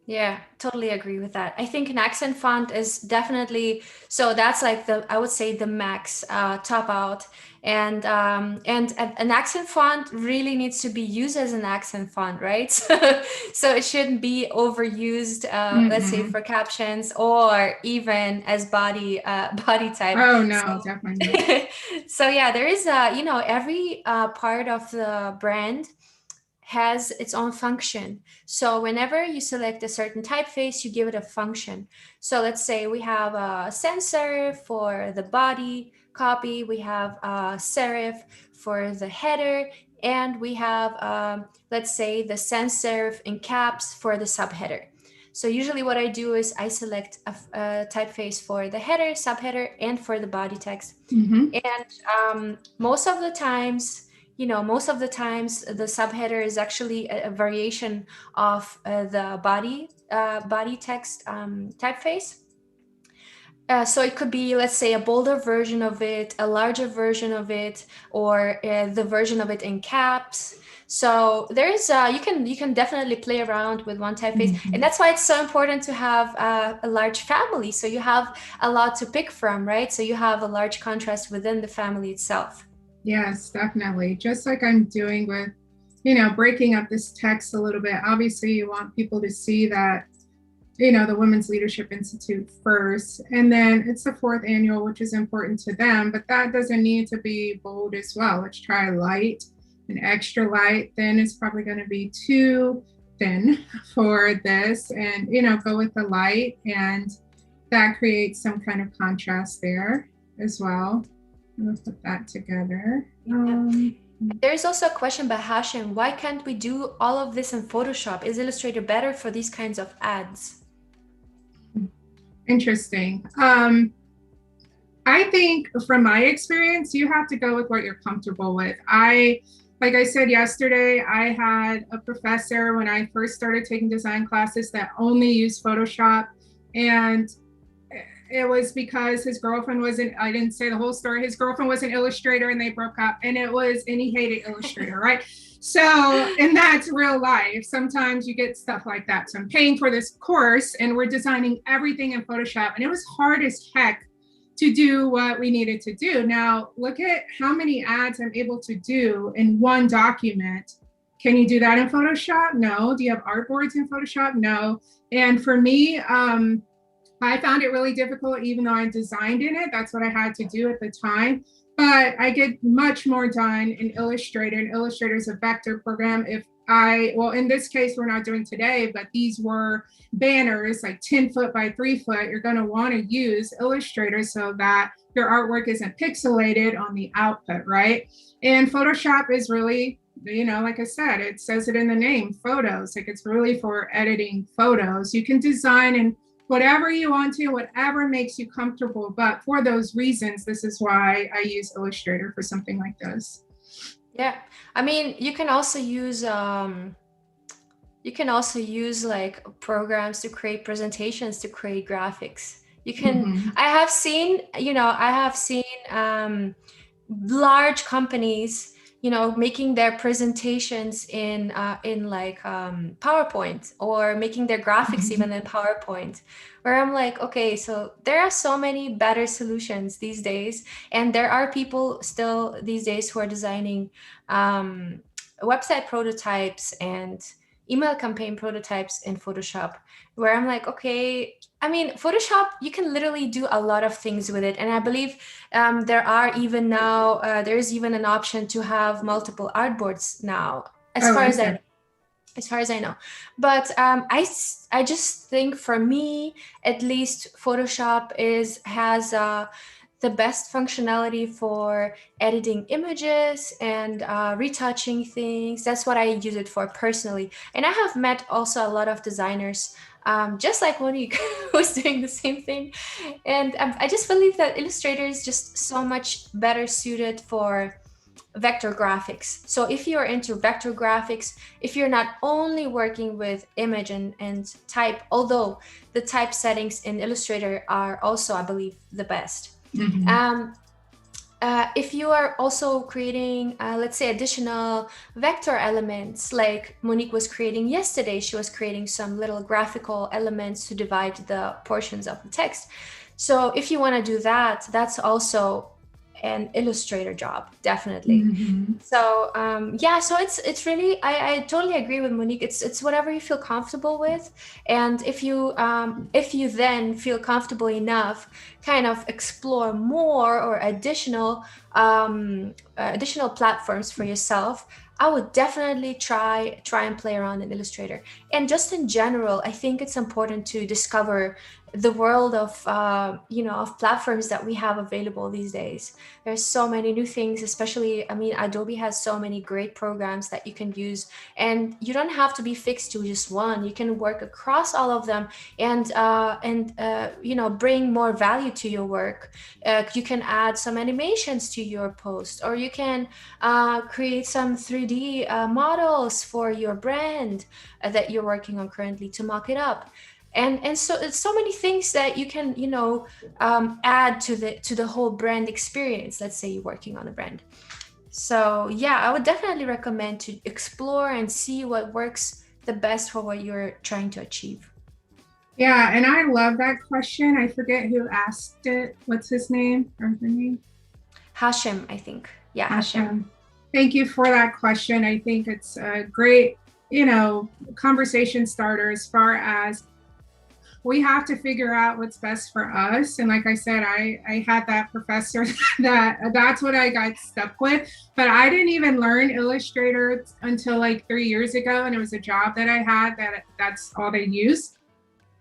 Yeah, totally agree with that. I think an accent font is definitely, so that's like the, I would say the max top out. And an accent font really needs to be used as an accent font, right? So it shouldn't be overused, let's say Mm-mm. for captions or even as body body type. Oh So no, definitely not. so yeah, there is you know, every part of the brand has its own function. So whenever you select a certain typeface, you give it a function. So let's say we have a sans serif for the body copy, we have a serif for the header, and we have, let's say, the sans serif in caps for the subheader. So usually what I do is I select a typeface for the header, subheader, and for the body text. Mm-hmm. And most of the times, you know, most of the times the subheader is actually a variation of the body text typeface. So it could be, let's say, a bolder version of it, a larger version of it, or the version of it in caps. So there's you can definitely play around with one typeface, and Mm-hmm. that's why it's so important to have a large family. So you have a lot to pick from, right? So you have a large contrast within the family itself. Yes, definitely. Just like I'm doing with, you know, breaking up this text a little bit. Obviously, you want people to see that, you know, the Women's Leadership Institute first, and then it's the 4th annual, which is important to them, but that doesn't need to be bold as well. Let's try light and extra light. Thin is probably going to be too thin for this, and, you know, go with the light, and that creates some kind of contrast there as well. We'll put that together. Yeah. There's also a by Hashim. Why can't we do all of this in Photoshop? Is Illustrator better for these kinds of ads? Interesting. I think from my experience, you have to go with what you're comfortable with. Like I said yesterday, I had a professor when I first started taking design classes that only used Photoshop. And it was because his girlfriend wasn't, I didn't say the whole story, his girlfriend was an illustrator and they broke up, and he hated Illustrator, right? So, and that's real life. Sometimes you get stuff like that. So I'm paying for this course and we're designing everything in Photoshop, and it was hard as heck to do what we needed to do. Now, look at how many ads I'm able to do in one document. Can you do that in Photoshop? No. Do you have artboards in Photoshop? No. And for me, I found it really difficult, even though I designed in it. That's what I had to do at the time. but I get much more done in Illustrator. And Illustrator is a vector program. Well, in this case, we're not doing today, but these were banners like 10 foot by 3 foot. You're going to want to use Illustrator so that your artwork isn't pixelated on the output, right? And Photoshop is really, like I said, it says it in the name, photos. Like it's really for editing photos. You can design and whatever you want to, whatever makes you comfortable. But for those reasons, this is why I use Illustrator for something like this. Yeah, I mean, you can also use like programs to create presentations, to create graphics. You can, Mm-hmm. I have seen large companies, making their presentations in like PowerPoint, or making their graphics even in PowerPoint, where I'm like, okay, so there are so many better solutions these days, and there are people still these days who are designing website prototypes and email campaign prototypes in Photoshop, where I'm like, okay, I mean, Photoshop, you can literally do a lot of things with it. And I believe there's even an option to have multiple artboards now, as Oh, far as okay. I know. But I just think, for me, at least, Photoshop has the best functionality for editing images and retouching things. That's what I use it for personally. And I have met also a lot of designers, just like Monique, who's doing the same thing. And I just believe that Illustrator is just so much better suited for vector graphics. So if you're into vector graphics, if you're not only working with image and type, although the type settings in Illustrator are also, I believe, the best. Mm-hmm. Um, if you are also creating, let's say, additional vector elements, like Monique was creating yesterday, she was creating some little graphical elements to divide the portions of the text. So if you want to do that, that's also an Illustrator job, definitely. Mm-hmm. So yeah, so it's really, I totally agree with Monique. It's whatever you feel comfortable with, and if you then feel comfortable enough, kind of explore more or additional platforms for yourself, I would definitely try and play around in Illustrator. And just in general, I think it's important to discover the world of of platforms that we have available these days. There's so many new things, especially, I mean, Adobe has so many great programs that you can use, and you don't have to be fixed to just one. You can work across all of them, and bring more value to your work. You can add some animations to your post, or you can create some 3D models for your brand that you're working on currently, to mock it up. And so it's so many things that you can add to the whole brand experience. Let's say you're working on a brand. So yeah, I would definitely recommend to explore and see what works the best for what you're trying to achieve. Yeah, and I love that question. I forget who asked it. What's his name or her name? Hashem, I think. Yeah, Hashem. Hashem. Thank you for that question. I think it's a great, conversation starter as far as we have to figure out what's best for us. And like I said, I had that professor that's what I got stuck with. But I didn't even learn Illustrator until like 3 years ago. And it was a job that I had that's all they used.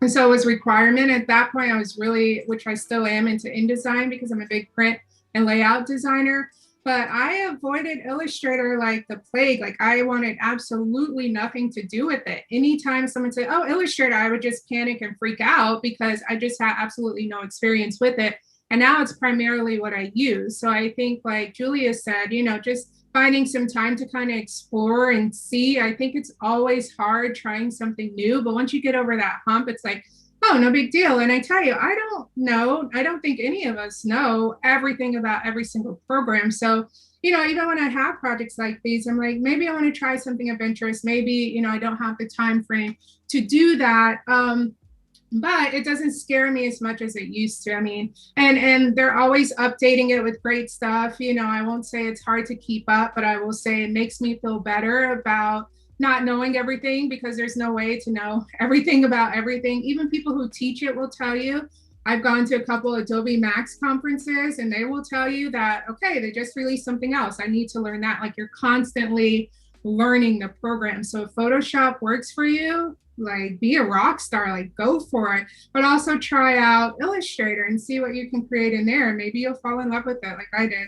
And so it was requirement. At that point, I was really, which I still am, into InDesign because I'm a big print and layout designer. But I avoided Illustrator like the plague. Like I wanted absolutely nothing to do with it. Anytime someone said, oh, Illustrator, I would just panic and freak out because I just had absolutely no experience with it. And now it's primarily what I use. So I think, like Julia said, just finding some time to kind of explore and see. I think it's always hard trying something new, but once you get over that hump, it's like, oh, no big deal. And I tell you, I don't think any of us know everything about every single program. So, even when I have projects like these, I'm like, maybe I want to try something of interest. Maybe, I don't have the time frame to do that. But it doesn't scare me as much as it used to. I mean, and they're always updating it with great stuff. I won't say it's hard to keep up, but I will say it makes me feel better about not knowing everything, because there's no way to know everything about everything. Even people who teach it will tell you, I've gone to a couple Adobe Max conferences and they will tell you that, okay, they just released something else. I need to learn that. Like you're constantly learning the program. So if Photoshop works for you, like be a rock star, like go for it, but also try out Illustrator and see what you can create in there. Maybe you'll fall in love with it like I did.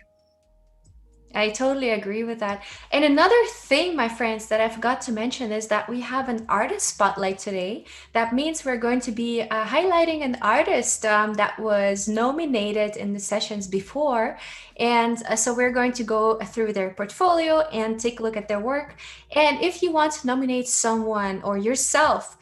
I totally agree with that. And another thing, my friends, that I forgot to mention is that we have an artist spotlight today. That means we're going to be highlighting an artist that was nominated in the sessions before. And so we're going to go through their portfolio and take a look at their work. And if you want to nominate someone or yourself,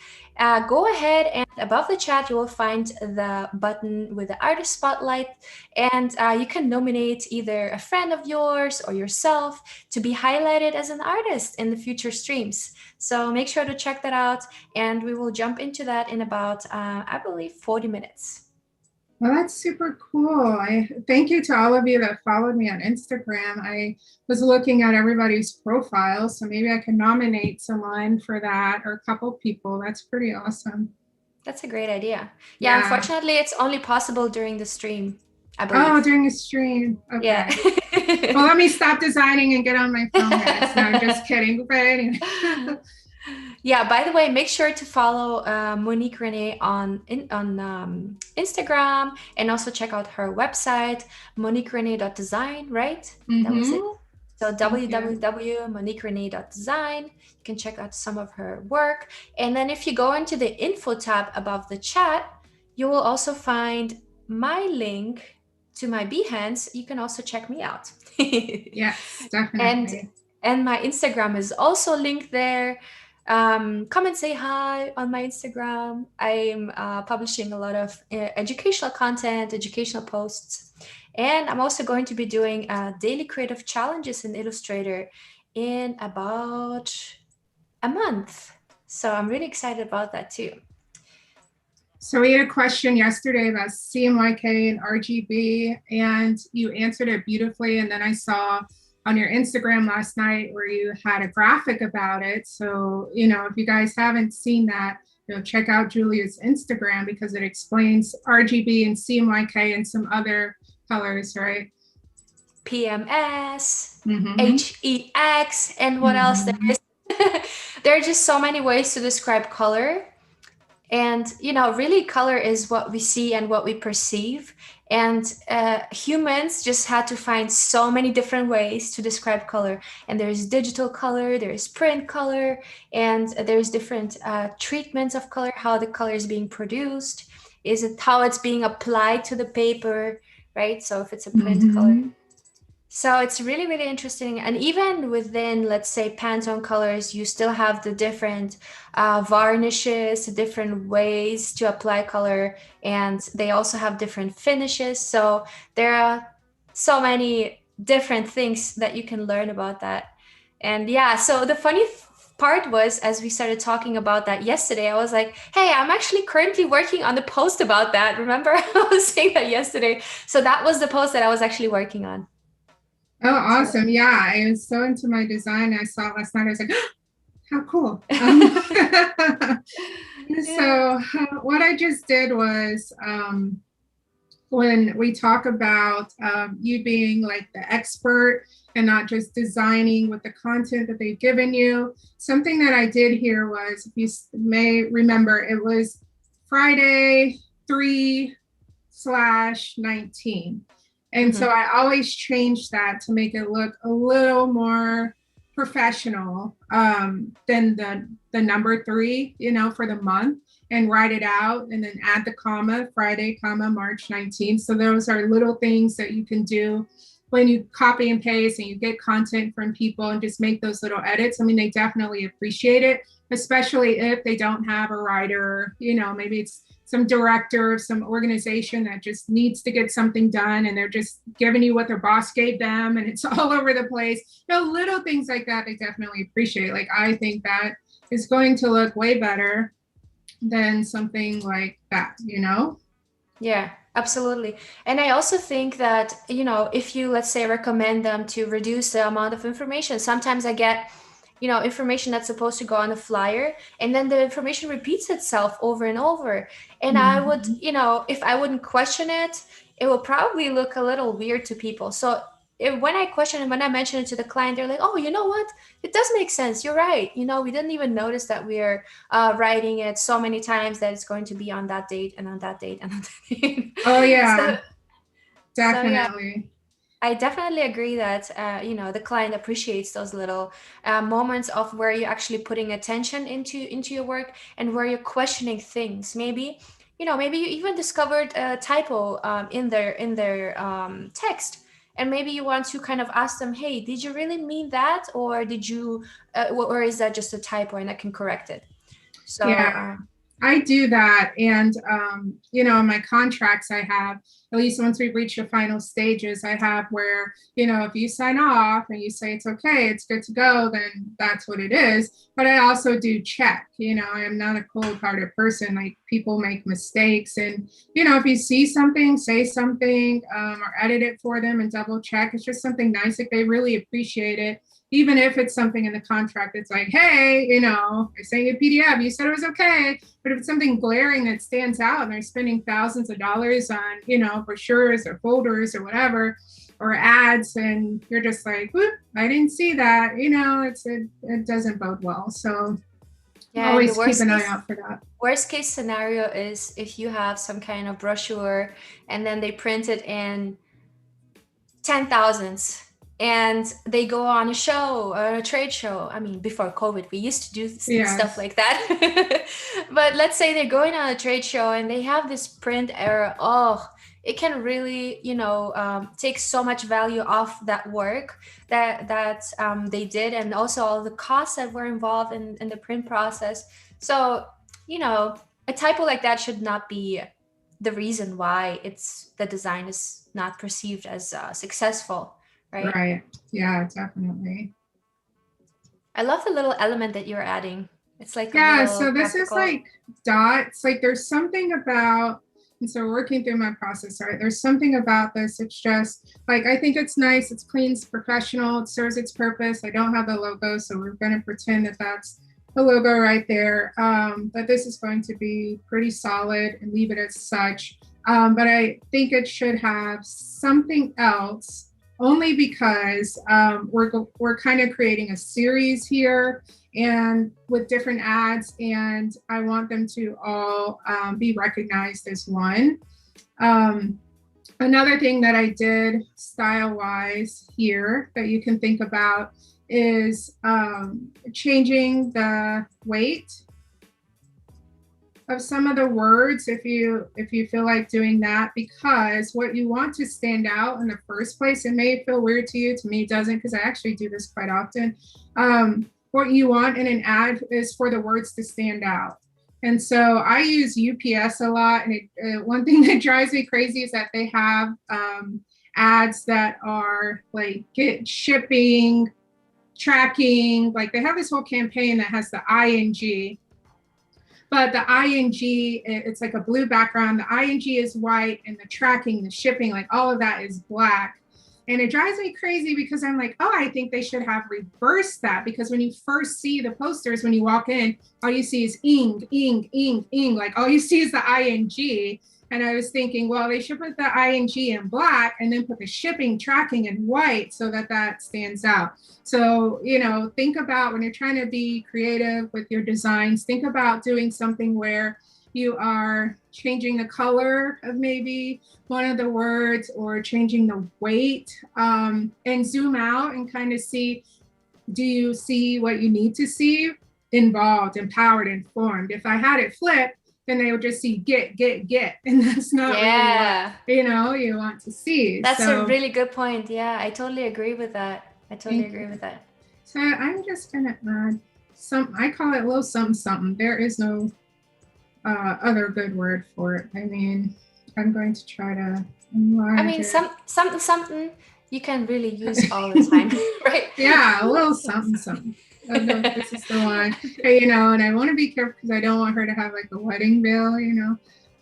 go ahead and above the chat, you will find the button with the artist spotlight, and you can nominate either a friend of yours or yourself to be highlighted as an artist in the future streams. So make sure to check that out, and we will jump into that in about, I believe, 40 minutes. Well, that's super cool. I thank you to all of you that followed me on Instagram. I was looking at everybody's profile, so maybe I can nominate someone for that or a couple people. That's pretty awesome. That's a great idea. Yeah, Yeah. unfortunately, it's only possible during the stream, I Oh, believe. during a stream. Yeah. Okay. Well, let me stop designing and get on my phone, guys. No, I'm just kidding. But anyway. Yeah, by the way, make sure to follow Monique Renée on Instagram, and also check out her website, moniquerenee.design, right? That was it. So www.moniquerenee.design. You can check out some of her work. And then if you go into the info tab above the chat, you will also find my link to my Behance. You can also check me out. Yes, definitely. And my Instagram is also linked there. Come and say hi on my Instagram. I'm publishing a lot of educational content, educational posts, and I'm also going to be doing daily creative challenges in Illustrator in about a month. So I'm really excited about that too. So we had a question yesterday about CMYK and RGB, and you answered it beautifully. And then I saw on your Instagram last night where you had a graphic about it. So, if you guys haven't seen that, check out Julia's Instagram because it explains RGB and CMYK and some other colors, right? PMS, HEX, and what else there is. There are just so many ways to describe color. And, really color is what we see and what we perceive. And humans just had to find so many different ways to describe color. And there's digital color, there's print color, and there's different treatments of color, how the color is being produced. Is it how it's being applied to the paper, right? So if it's a print color. So it's really, really interesting. And even within, let's say, Pantone colors, you still have the different varnishes, different ways to apply color, and they also have different finishes. So there are so many different things that you can learn about that. And yeah, so the funny part was, as we started talking about that yesterday, I was like, hey, I'm actually currently working on the post about that. Remember, I was saying that yesterday. So that was the post that I was actually working on. Oh, awesome. So, yeah, I was so into my design. I saw it last night. I was like, oh, how cool. So what I just did was when we talk about you being like the expert and not just designing with the content that they've given you, something that I did here was, if you may remember, it was Friday 3/19. And so I always change that to make it look a little more professional than the number 3, for the month, and write it out and then add the comma, Friday, comma, March 19th. So those are little things that you can do when you copy and paste and you get content from people and just make those little edits. I mean, they definitely appreciate it, especially if they don't have a writer, maybe it's some director of some organization that just needs to get something done and they're just giving you what their boss gave them and it's all over the place. Little things like that, they definitely appreciate. Like, I think that is going to look way better than something like that, Yeah, absolutely. And I also think that, if you, let's say, recommend them to reduce the amount of information, sometimes I get information that's supposed to go on the flyer, and then the information repeats itself over and over. And I would, Mhm. if I wouldn't question it, it will probably look a little weird to people. So when I question it, when I mention it to the client, they're like, "Oh, you know what? It does make sense. You're right. We didn't even notice that we're writing it so many times that it's going to be on that date and on that date and on that date." Oh so yeah, so yeah, definitely. I definitely agree that the client appreciates those little moments of where you're actually putting attention into your work, and where you're questioning things. Maybe you even discovered a typo in their text, and maybe you want to kind of ask them, "Hey, did you really mean that, or did you, or is that just a typo, and I can correct it?" So Yeah, I do that. And, in my contracts, I have, at least once we reach the final stages, I have where, if you sign off and you say it's okay, it's good to go, then that's what it is. But I also do check, I am not a cold hearted person. Like, people make mistakes. And, if you see something, say something, or edit it for them and double check. It's just something nice. Like, they really appreciate it, even if it's something in the contract. It's like, hey, I sent you a PDF, you said it was okay. But if it's something glaring that stands out and they're spending thousands of dollars on, brochures or folders or whatever, or ads, and you're just like, whoop, I didn't see that, it doesn't bode well. So yeah, and the always keep an eye out for that. worst case scenario is if you have some kind of brochure, and then they print it in 10,000s, and they go on a show or a trade show. I mean, before COVID, we used to do stuff Yes. like that. But let's say they're going on a trade show and they have this print error. Oh, it can really, take so much value off that work that they did, and also all the costs that were involved in the print process. So, a typo like that should not be the reason why the design is not perceived as successful, right? Right. Yeah, definitely. I love the little element that you're adding. It's like a Yeah, little so this is graphical. like dots. Like, there's something about, and so working through my process, right? There's something about this. It's just like, I think it's nice, it's clean, it's professional, it serves its purpose. I don't have the logo, so we're going to pretend that that's the logo right there. But this is going to be pretty solid and leave it as such. But I think it should have something else, only because we're kind of creating a series here, and with different ads, and I want them to all be recognized as one. Um, Another thing that I did style wise here that you can think about is changing the weight of some of the words, if you feel like doing that, because what you want to stand out in the first place, it may feel weird to me it doesn't, because I actually do this quite often. What you want in an ad is for the words to stand out. And so I use UPS a lot, and one thing that drives me crazy is that they have ads that are like get shipping, tracking, like they have this whole campaign that has the ing, but the ing, it's like a blue background, the ing is white, and the tracking, the shipping, like all of that is black. And it drives me crazy, because I'm like, oh, I think they should have reversed that, because when you first see the posters, when you walk in, all you see is ing, like all you see is the ing. And I was thinking, well, they should put the ing in black and then put the shipping, tracking in white, so that that stands out. So, think about, when you're trying to be creative with your designs, think about doing something where you are changing the color of maybe one of the words, or changing the weight, and zoom out and kind of see, do you see what you need to see? Involved, empowered, informed. If I had it flipped, then they would just see get, and that's not really what Yeah, you want to see. that's a So really good point. Yeah, I totally agree with that. I totally thank agree you. with that. So I'm just gonna add some, I call it a little something something. There is no other good word for it. I mean, I'm going to try to I enlarge mean, it. something you can really use all the time, right? Yeah, a little something something. I don't know if this is the one. Hey, and I want to be careful, because I don't want her to have like a wedding veil.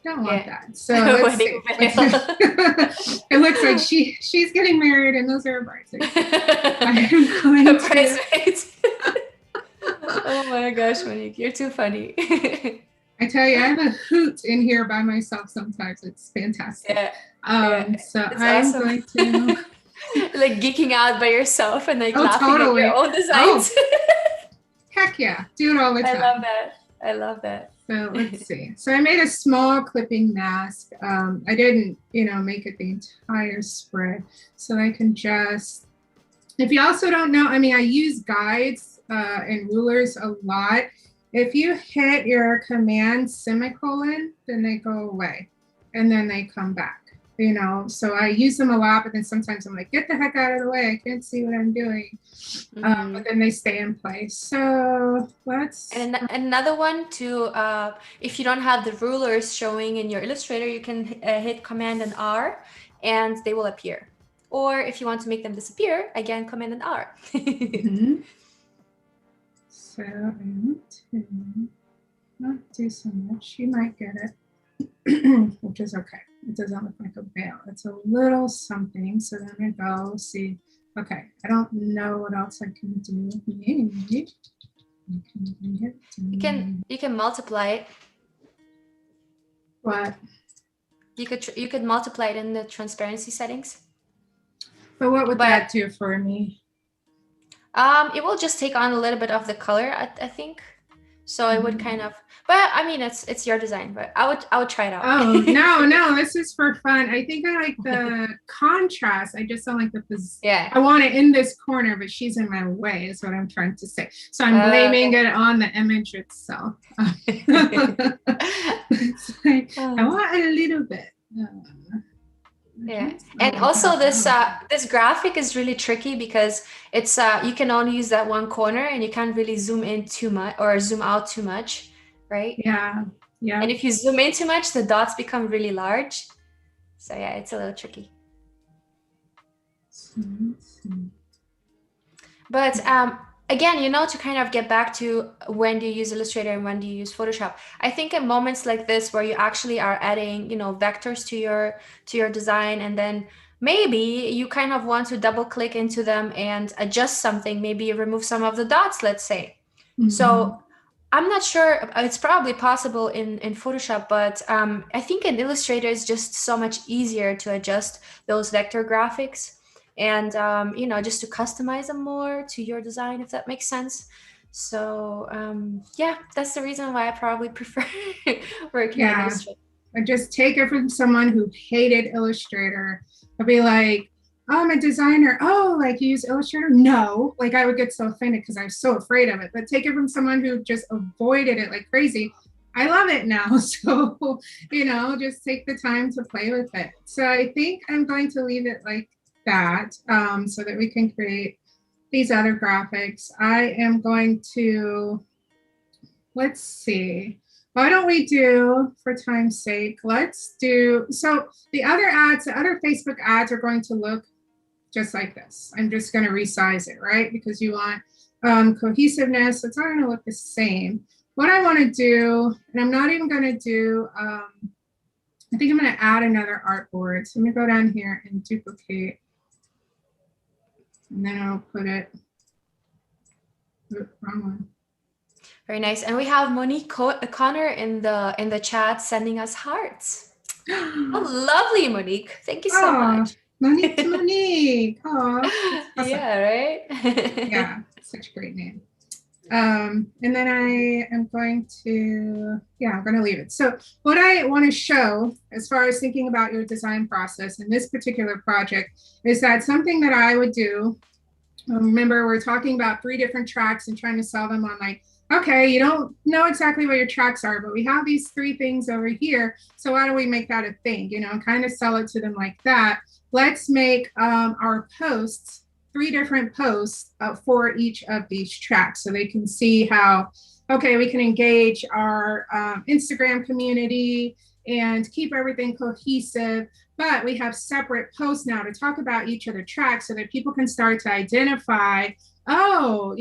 Don't want Yeah. that. So let's Wedding see. veil. It looks like she's getting married, and those are her bridesmaids. I am going to Bridesmaids. Oh my gosh, Monique, you're too funny. I tell you, I have a hoot in here by myself sometimes. It's fantastic. Yeah, yeah, So it's I'm awesome. going to, Like geeking out by yourself and like oh, laughing at your totally. own Oh, designs. heck yeah. Do it all the I love time. that. I love that. So let's see. So I made a small clipping mask. I didn't, make it the entire spread. So I can just, if you also don't know, I mean, I use guides and rulers a lot. If you hit your command semicolon, then they go away and then they come back. So I use them a lot, but then sometimes I'm like, get the heck out of the way. I can't see what I'm doing. But then they stay in place. So let's. And another one to, if you don't have the rulers showing in your Illustrator, you can hit Command and R and they will appear. Or if you want to make them disappear, again, Command and R. Mm-hmm. So I want to not do so much. You might get it, which is okay. It doesn't look like a veil. It's a little something. So then I go see. Okay, I don't know what else I can do. Maybe You can multiply it. What? You could multiply it in the transparency settings. But what would that do for me? It will just take on a little bit of the color, I think. So it would kind of, but I mean, it's your design, but I would try it out. Oh, no, this is for fun. I think I like the contrast. I just don't like the position. Yeah. I want it in this corner, but she's in my way is what I'm trying to say. So I'm blaming it on the image itself. It's like, I want a little bit. Yeah, and also this this graphic is really tricky because it's you can only use that one corner and you can't really zoom in too much or zoom out too much, right? Yeah, yeah. And if you zoom in too much, the dots become really large. So yeah, it's a little tricky. But again, to kind of get back to when do you use Illustrator and when do you use Photoshop, I think in moments like this where you actually are adding, vectors to your design, and then maybe you kind of want to double click into them and adjust something, maybe remove some of the dots, let's say. So I'm not sure, it's probably possible in Photoshop, but I think in Illustrator it's just so much easier to adjust those vector graphics and just to customize them more to your design, if that makes sense. So yeah, that's the reason why I probably prefer working in Illustrator. I just take it from someone who hated Illustrator. I'll be like, oh, I'm a designer. Oh, like you use Illustrator? No. Like I would get so offended because I was so afraid of it. But take it from someone who just avoided it like crazy. I love it now. So, just take the time to play with it. So I think I'm going to leave it like that so that we can create these other graphics. I am going to, let's see. Why don't we do, for time's sake, let's do, so the other Facebook ads are going to look just like this. I'm just going to resize it, right? Because you want cohesiveness. It's not going to look the same. What I want to do, and I'm not even going to do, I think I'm going to add another artboard. So I'm going to go down here and duplicate. And then I'll put it, wrong one. Very nice. And we have Monique Connor in the chat sending us hearts. Oh, lovely, Monique. Thank you so much. Monique to Monique. Oh, awesome. Yeah, right? Yeah, such a great name. And then I am going to, I'm going to leave it. So what I want to show as far as thinking about your design process in this particular project is that something that I would do, remember we're talking about 3 different tracks and trying to sell them on like, okay, you don't know exactly what your tracks are, but we have these 3 things over here. So why don't we make that a thing, kind of sell it to them like that. Let's make our posts 3 different posts for each of these tracks so they can see how, okay, we can engage our Instagram community and keep everything cohesive, but we have separate posts now to talk about each of the tracks so that people can start to identify, oh,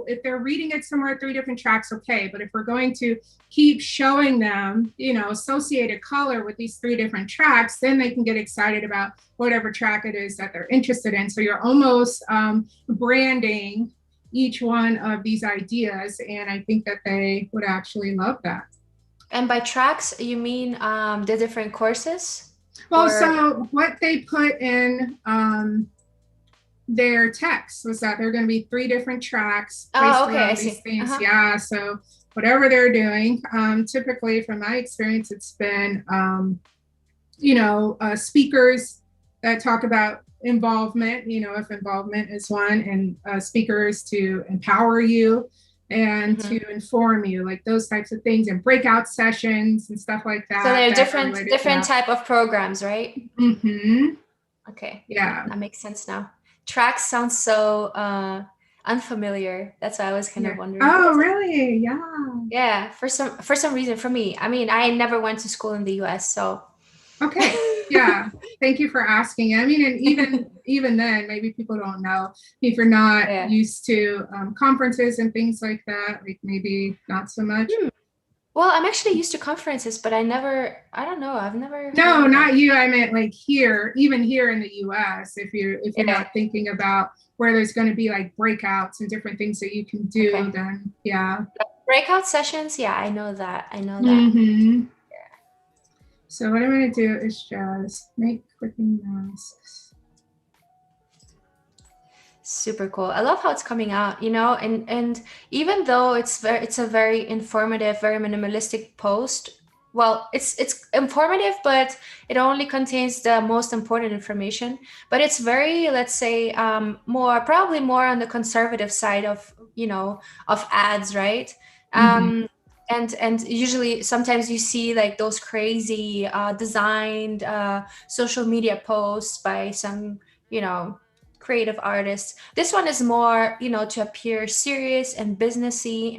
if they're reading it somewhere 3 different tracks, okay, but if we're going to keep showing them, associated color with these 3 different tracks, then they can get excited about whatever track it is that they're interested in. So you're almost branding each one of these ideas. And I think that they would actually love that. And by tracks, you mean the different courses? Well, Or so what they put in their text was that there are going to be 3 different tracks oh, based okay, I around these see. themes. Uh-huh. Yeah. So whatever they're doing, typically from my experience, it's been, speakers that talk about involvement, if involvement is one, and speakers to empower you and Mm-hmm. to inform you, like those types of things, and breakout sessions and stuff like So that there are that are different related to different that. type of programs, right? Mm-hmm. Okay, Yeah. that makes sense now. Tracks sounds so unfamiliar. That's why I was kind of Yeah. wondering. What Oh, is it? really? Yeah. Yeah, for some reason for me. I mean, I never went to school in the US, so Okay. Yeah. Thank you for asking. I mean, and even then, maybe people don't know if you're not yeah. used to conferences and things like that. Like maybe not so much. Hmm. Well, I'm actually used to conferences, but I don't know, I've never heard No, of them. not you. I meant like here, even here in the U.S. If you're Yeah. not thinking about where there's going to be like breakouts and different things that you can do, Okay. then yeah. Breakout sessions, yeah, I know that. I know that. Mm-hmm. So what I'm going to do is just make clicking masks. Super cool. I love how it's coming out, and even though it's a very informative, very minimalistic post. Well, it's informative, but it only contains the most important information. But it's very, let's say, probably more on the conservative side of ads, right? Mm-hmm. Um, and usually sometimes you see like those crazy designed social media posts by some, you know creative artists. This one is more, to appear serious and businessy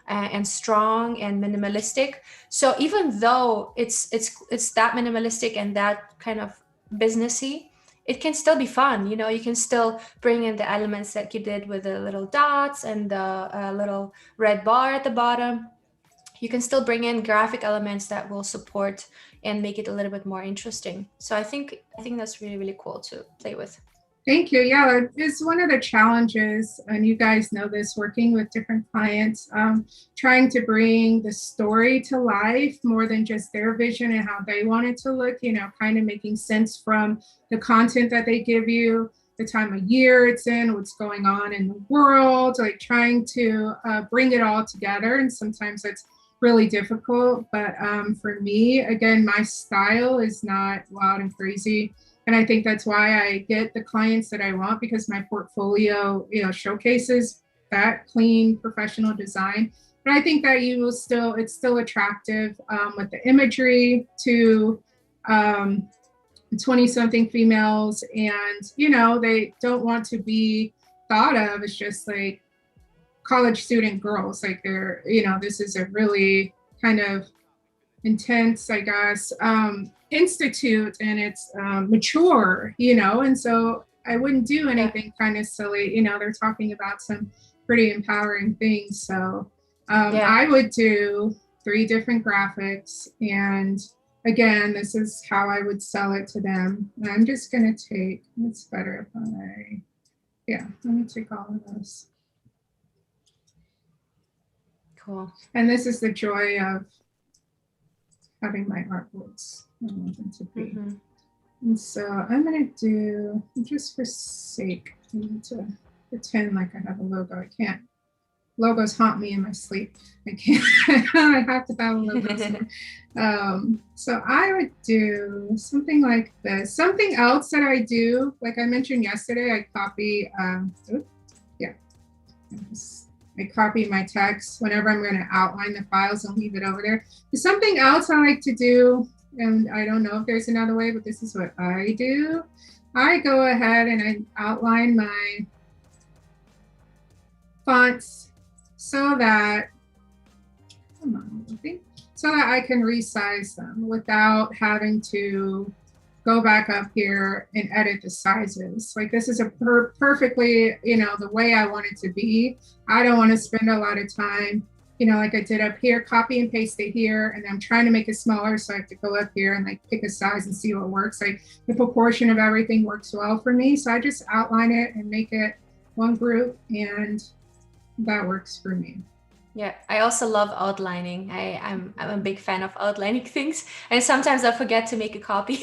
and strong and minimalistic. So even though it's that minimalistic and that kind of businessy, it can still be fun. You can still bring in the elements that you did with the little dots and the little red bar at the bottom. You can still bring in graphic elements that will support and make it a little bit more interesting. So I think that's really, really cool to play with. Thank you. Yeah, it's one of the challenges, and you guys know this working with different clients, trying to bring the story to life more than just their vision and how they want it to look, kind of making sense from the content that they give you, the time of year it's in, what's going on in the world, like trying to bring it all together. And sometimes it's really difficult. But for me, again, my style is not loud and crazy, and I think that's why I get the clients that I want, because my portfolio, showcases that clean professional design. But I think that it's still attractive with the imagery to 20 something females. And, they don't want to be thought of as just like college student girls. Like this is a really kind of intense, I guess, institute, and it's mature, and so I wouldn't do Yeah. anything kind of silly. They're talking about some pretty empowering things. So Yeah. I would do 3 different graphics. And again, this is how I would sell it to them. And I'm just going to take, it's better if yeah, let me take all of this. Cool. And this is the joy of having my artworks. I want them to be. Mm-hmm. And so I'm going to do, just for sake, I need to pretend like I have a logo. I can't. Logos haunt me in my sleep. I can't. I have to have a logo somewhere. So I would do something like this. Something else that I do, like I mentioned yesterday, I copy, yeah. I copy my text whenever I'm going to outline the files and leave it over there. There's something else I like to do, and I don't know if there's another way, but this is what I do. I go ahead and I outline my fonts so that, so that I can resize them without having to go back up here and edit the sizes. Like this is a perfectly, the way I want it to be. I don't want to spend a lot of time, like I did up here, copy and paste it here. And I'm trying to make it smaller. So I have to go up here and like pick a size and see what works. Like the proportion of everything works well for me. So I just outline it and make it one group. And that works for me. Yeah, I also love outlining. I'm a big fan of outlining things, and sometimes I forget to make a copy,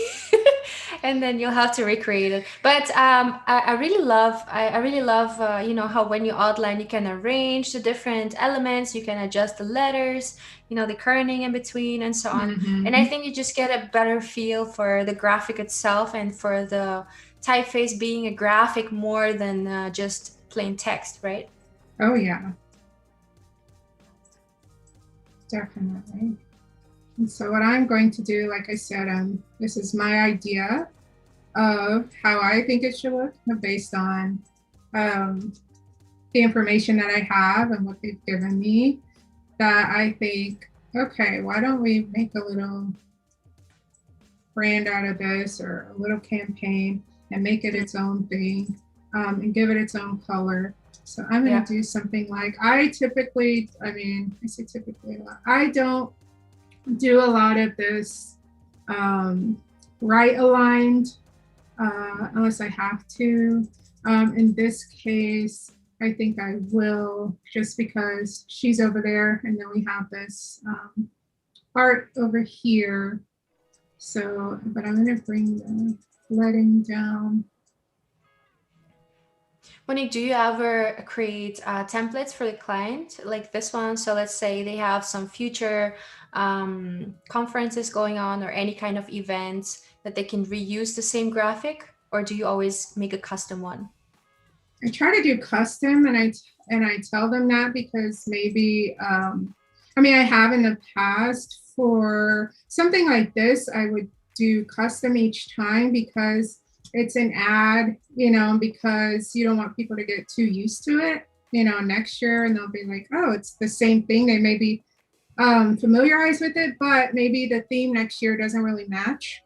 and then you'll have to recreate it. But I really love I really love you know how when you outline you can arrange the different elements, you can adjust the letters, you know the kerning in between and so on. And I Mm-hmm. think you just get a better feel for the graphic itself and for the typeface being a graphic more than just plain text, right? Oh yeah, definitely. And so what I'm going to do, like I said, this is my idea of how I think it should look based on um, the information that I have and what they've given me. That I think, okay, why don't we make a little brand out of this or a little campaign and make it its own thing and give it its own color. So I'm going Yeah. to do something like I typically, I mean, I say typically a lot. I don't do a lot of this right aligned unless I have to. In this case, I think I will just because she's over there and then we have this art over here. So, but I'm going to bring the letting down. Monique, do you ever create templates for the client like this one? So let's say they have some future conferences going on or any kind of events that they can reuse the same graphic, or do you always make a custom one? I try to do custom, and I tell them that because maybe I mean I have in the past for something like this I would do custom each time because it's an ad, you know, because you don't want people to get too used to it, you know, next year and they'll be like, oh, it's the same thing. They may be familiarized with it, but maybe the theme next year doesn't really match.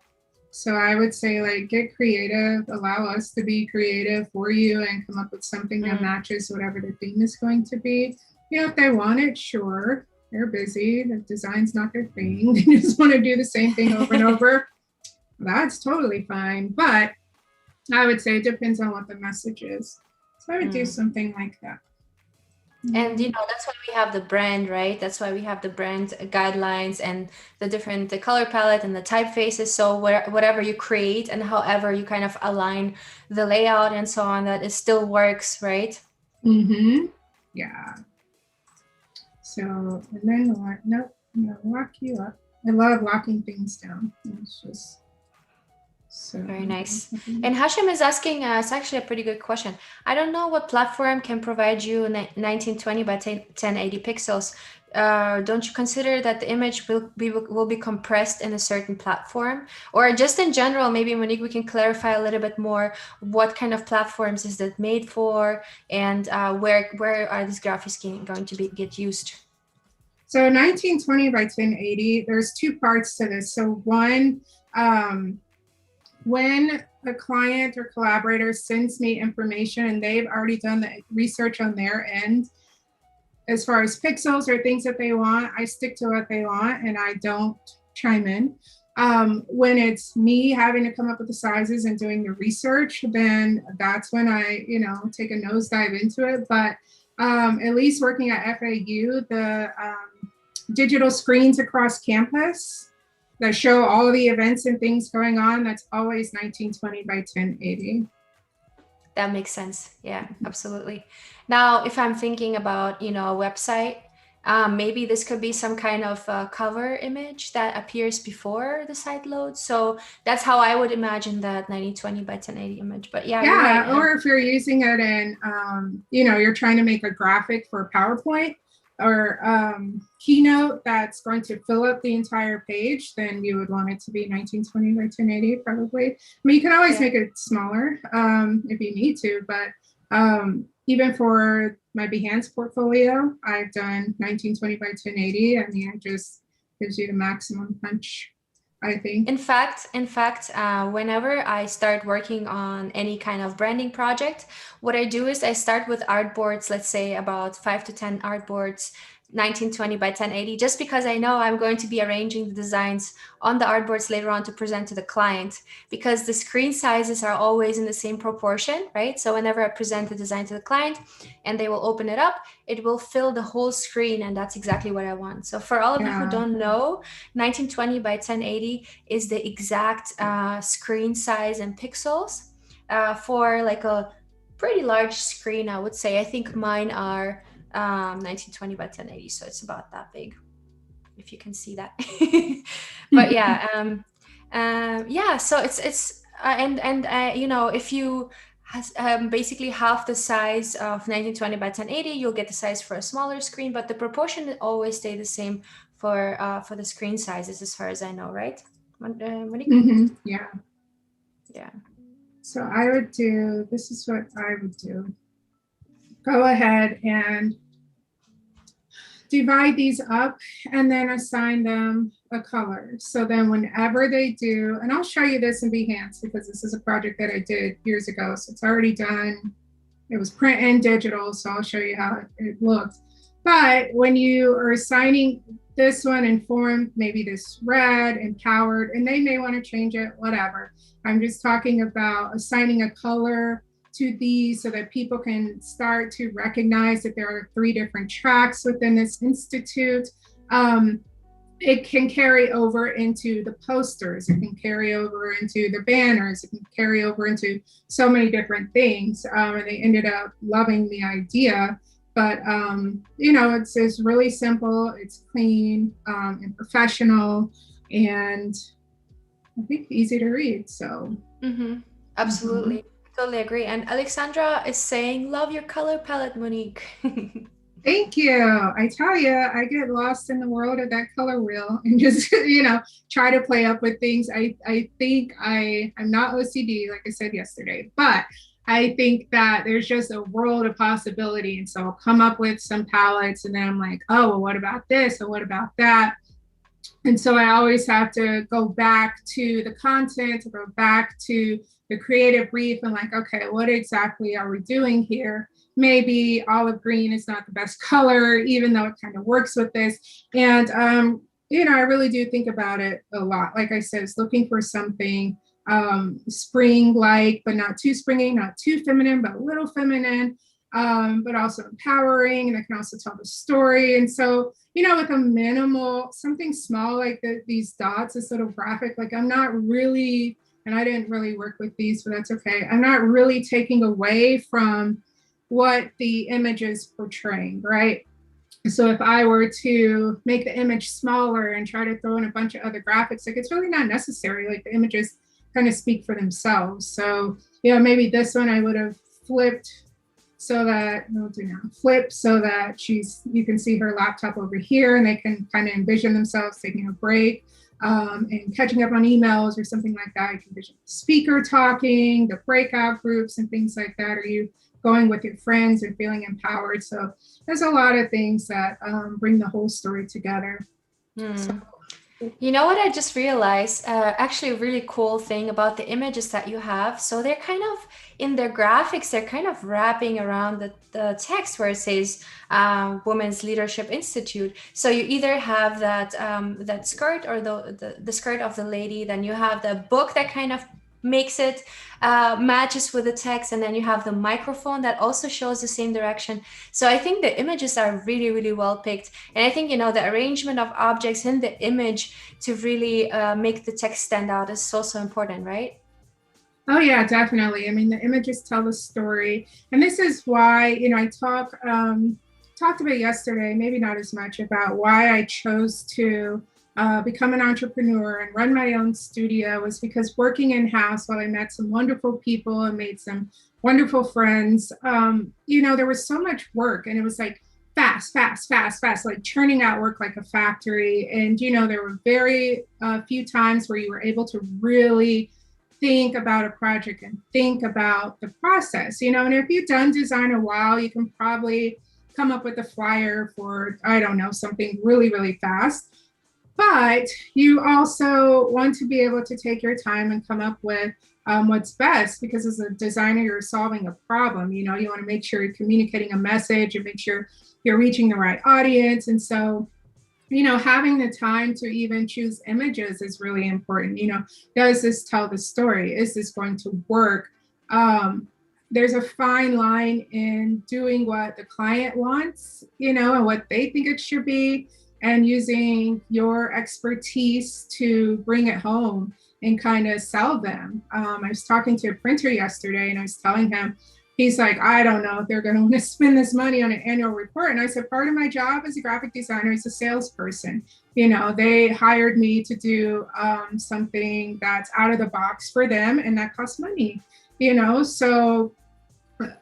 So I would say like get creative, allow us to be creative for you and come up with something that Mm. matches whatever the theme is going to be. You know, if they want it, sure. They're busy. The design's not their thing. They just want to do the same thing over and over. That's totally fine. But I would say it depends on what the message is. So I would do Mm. something like that. And you Mm. know, that's why we have the brand, right? That's why we have the brand guidelines and the different the color palette and the typefaces. So whatever you create and however you kind of align the layout and so on, that it still works, right? Mm-hmm. Yeah. So, and then nope, I'm gonna lock you up. I love locking things down. It's just so. Very nice. And Hashim is asking, it's actually a pretty good question. I don't know what platform can provide you 1920 by 1080 pixels. Don't you consider that the image will be compressed in a certain platform? Or just in general, maybe Monique, we can clarify a little bit more what kind of platforms is that made for and where are these graphics going to be get used? So 1920 by 1080. There's two parts to this. So one, um, when a client or collaborator sends me information and they've already done the research on their end, as far as pixels or things that they want, I stick to what they want and I don't chime in. When it's me having to come up with the sizes and doing the research, then that's when I, you know, take a nosedive into it. But at least working at FAU, the digital screens across campus that show all of the events and things going on, that's always 1920 by 1080. That makes sense. Yeah, absolutely. Now, if I'm thinking about, you know, a website, maybe this could be some kind of cover image that appears before the site loads. So that's how I would imagine that 1920 by 1080 image. But yeah, you're right. Yeah, or if you're using it in, you know, you're trying to make a graphic for PowerPoint or Keynote that's going to fill up the entire page, then you would want it to be 1920 by 1080 probably. I mean, you can always Yeah. make it smaller if you need to, but even for my Behance portfolio, I've done 1920 by 1080. I mean, it just gives you the maximum punch, I think. Whenever I start working on any kind of branding project, what I do is I start with artboards, let's say about 5 to 10 artboards, 1920 by 1080, just because I know I'm going to be arranging the designs on the artboards later on to present to the client, because the screen sizes are always in the same proportion, right? So whenever I present the design to the client and they will open it up, it will fill the whole screen, and that's exactly what I want. So for all of you who Yeah. don't know, 1920 by 1080 is the exact screen size in pixels for like a pretty large screen, I would say. I think mine are 1920 by 1080, so it's about that big, if you can see that. But yeah, yeah. So it's and you know, if you has basically half the size of 1920 by 1080, you'll get the size for a smaller screen, but the proportion always stay the same for the screen sizes, as far as I know, right, Monique? Yeah. Yeah. So I would do, this is what I would do. Go ahead and divide these up and then assign them a color. So then whenever they do, and I'll show you this in Behance because this is a project that I did years ago. So it's already done. It was print and digital. So I'll show you how it looked. But when you are assigning this one in form, maybe this red, empowered, and they may want to change it, whatever. I'm just talking about assigning a color to these so that people can start to recognize that there are 3 different tracks within this institute. It can carry over into the posters, it can carry over into the banners, it can carry over into so many different things. And they ended up loving the idea. But you know, it's really simple, it's clean and professional, and I think easy to read. So Absolutely. Totally agree. And Alexandra is saying, love your color palette, Monique. thank you. I tell you, I get lost in the world of that color wheel and just, you know, try to play up with things. I think I'm not OCD, like I said yesterday, but I think that there's just a world of possibility. And so I'll come up with some palettes and then I'm like, oh, well, what about this? Or what about that? And so I always have to go back to the content, to go back to the creative brief and like, okay, what exactly are we doing here? Maybe olive green is not the best color, even though it kind of works with this. And, you know, I really do think about it a lot. Like I said, it's looking for something spring-like, but not too springy, not too feminine, but a little feminine, but also empowering. And I can also tell the story. And so, you know, with a minimal, something small like these dots, this little graphic, like I'm not really, and I didn't really work with these, but that's okay. I'm not really taking away from what the image is portraying, right? So if I were to make the image smaller and try to throw in a bunch of other graphics, like it's really not necessary. Like the images kind of speak for themselves. So, you know, maybe this one I would have flipped so that, no, do now, flip so that you can see her laptop over here and they can kind of envision themselves taking a break and catching up on emails or something like that. You can envision the speaker talking, the breakout groups and things like that. Are you going with your friends and feeling empowered? So there's a lot of things that bring the whole story together. So, You know what I just realized? Actually, a really cool thing about the images that you have. So they're kind of in their graphics, they're kind of wrapping around the text where it says Women's Leadership Institute. So you either have that skirt or the skirt of the lady, then you have the book that kind of makes it matches with the text, and then you have the microphone that also shows the same direction. So I think the images are really, really well picked. And I think, you know, the arrangement of objects in the image to really make the text stand out is so, so important, right? oh yeah, definitely. I mean, the images tell the story, and this is why, you know, I talked about yesterday, maybe not as much, about why I chose to become an entrepreneur and run my own studio was because working in house, while I met some wonderful people and made some wonderful friends, you know, there was so much work and it was like fast, fast, fast, fast, like churning out work like a factory. And, you know, there were very few times where you were able to really think about a project and think about the process, you know. And if you've done design a while, you can probably come up with a flyer for, I don't know, something really, really fast. But you also want to be able to take your time and come up with what's best, because as a designer, you're solving a problem. You know, you want to make sure you're communicating a message and make sure you're reaching the right audience. And so, you know, having the time to even choose images is really important. You know, does this tell the story? Is this going to work? There's a fine line in doing what the client wants, you know, and what they think it should be, and using your expertise to bring it home and kind of sell them. I was talking to a printer yesterday and I was telling him, he's like, I don't know if they're going to want to spend this money on an annual report. And I said, part of my job as a graphic designer is a salesperson. You know, they hired me to do something that's out of the box for them, and that costs money, you know. So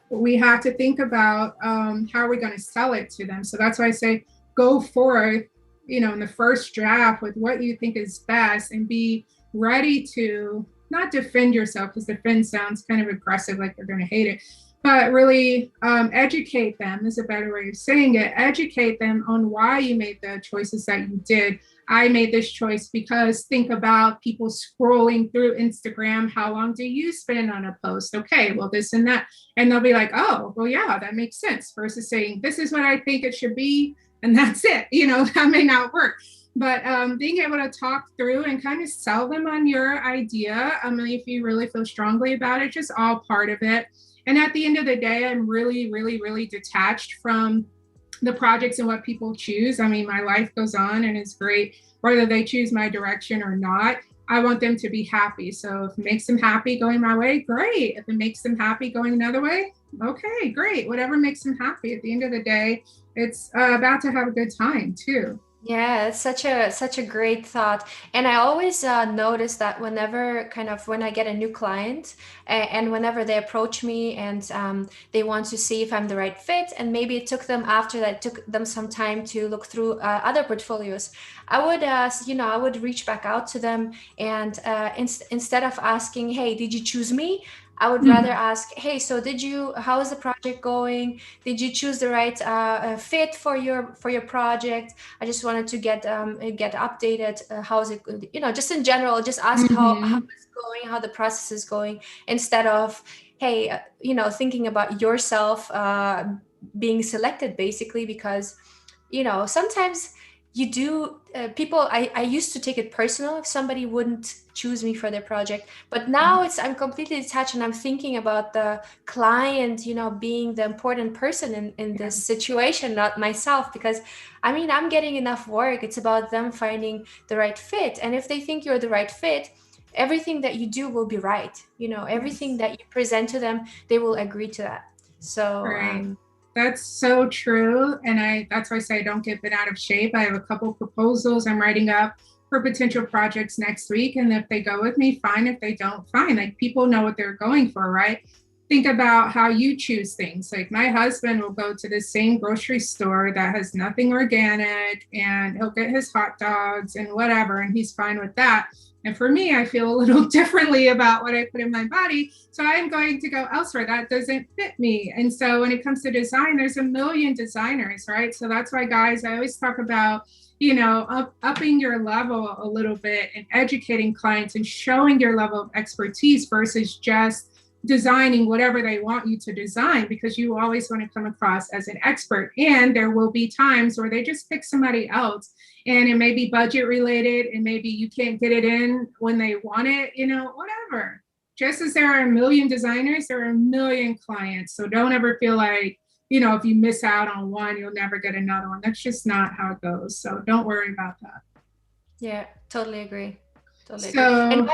we have to think about how are we going to sell it to them. So that's why I say go forth, you know, in the first draft with what you think is best, and be ready to not defend yourself, because defend sounds kind of aggressive, like they're going to hate it, but really educate them is a better way of saying it. Educate them on why you made the choices that you did. I made this choice because think about people scrolling through Instagram. How long do you spend on a post? Okay, well, this and that. And they'll be like, oh, well, yeah, that makes sense. Versus saying, this is what I think it should be, and that's it. You know, that may not work. But being able to talk through and kind of sell them on your idea, I mean, if you really feel strongly about it, just all part of it. And at the end of the day, I'm really, really, really detached from the projects and what people choose. I mean, my life goes on and it's great, whether they choose my direction or not. I want them to be happy. So if it makes them happy going my way, great. If it makes them happy going another way, okay, great. Whatever makes them happy. At the end of the day, it's about to have a good time too. Yeah, it's such a great thought. And I always notice that whenever kind of when I get a new client and whenever they approach me and they want to see if I'm the right fit, and maybe it took them after that, it took them some time to look through other portfolios, I would, I would reach back out to them and instead of asking, "Hey, did you choose me?" I would rather Mhm. ask, "Hey, so how is the project going? Did you choose the right fit for your project? I just wanted to get updated. How's it? Just in general, just ask how Mhm. it's going, how the process is going, instead of hey, thinking about yourself being selected basically because sometimes you do people I used to take it personal if somebody wouldn't choose me for their project, but now I'm completely detached and I'm thinking about the client, being the important person in Yeah. this situation, not myself, because I mean I'm getting enough work. It's about them finding the right fit, and if they think you're the right fit, everything that you do will be right. Everything Yes. that you present to them, they will agree to that. So Right. That's so true. And that's why I say don't get bent out of shape. I have a couple proposals I'm writing up for potential projects next week. And if they go with me, fine. If they don't, fine. Like people know what they're going for, right? Think about how you choose things. Like my husband will go to the same grocery store that has nothing organic, and he'll get his hot dogs and whatever, and he's fine with that. And for me, I feel a little differently about what I put in my body. So I'm going to go elsewhere. That doesn't fit me. And so when it comes to design, there's a million designers, right? So that's why, guys, I always talk about, upping your level a little bit and educating clients and showing your level of expertise versus just designing whatever they want you to design, because you always want to come across as an expert. And there will be times where they just pick somebody else, and it may be budget related, and maybe you can't get it in when they want it, whatever. Just as there are a million designers, there are a million clients. So don't ever feel like, if you miss out on one, you'll never get another one. That's just not how it goes. So don't worry about that. yeah, totally agree. Totally agree. And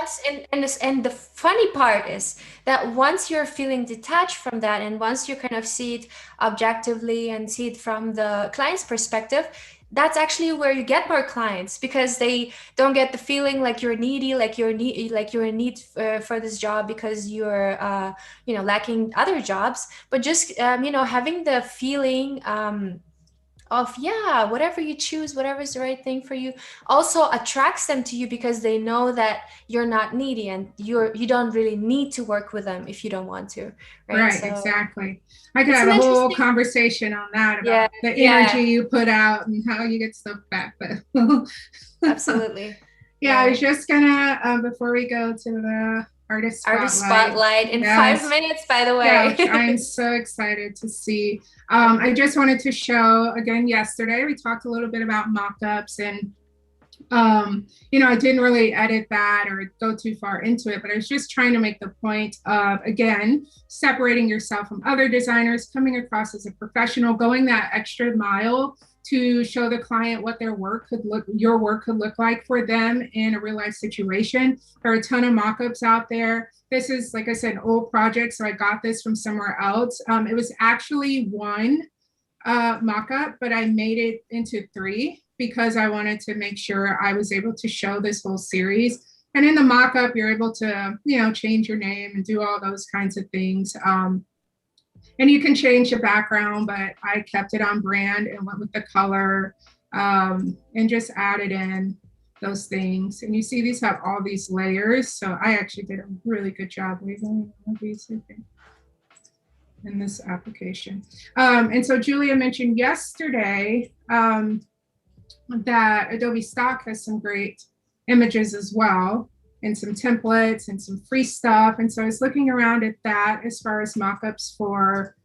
So, and the funny part is that once you're feeling detached from that, and once you kind of see it objectively and see it from the client's perspective, that's actually where you get more clients, because they don't get the feeling like you're needy, like you're in need for this job because you're lacking other jobs, but just having the feeling of yeah, whatever you choose, whatever is the right thing for you, also attracts them to you because they know that you're not needy and you don't really need to work with them if you don't want to, right? right, So exactly. I could it's have an a whole interesting. conversation on that Yeah, about the energy yeah, you put out and how you get stuff back. But absolutely. yeah, I Yeah. was just gonna, before we go to the artist Artist spotlight. spotlight in five Yes. minutes, by the Gosh, I'm way. so excited to see. I just wanted to show again yesterday, we talked a little bit about mock-ups and I didn't really edit that or go too far into it, but I was just trying to make the point of, again, separating yourself from other designers, coming across as a professional, going that extra mile to show the client what your work could look like for them in a real life situation. There are a ton of mock-ups out there. This is, like I said, an old project, so I got this from somewhere else. It was actually one mock-up, but I made it into three because I wanted to make sure I was able to show this whole series. And in the mock-up, you're able to, change your name and do all those kinds of things. And you can change the background, but I kept it on brand and went with the color and just added in those things. And you see these have all these layers. So I actually did a really good job labeling all of these, I think, in this application. And so Julia mentioned yesterday that Adobe Stock has some great images as well, and some templates and some free stuff. And so I was looking around at that as far as mock-ups for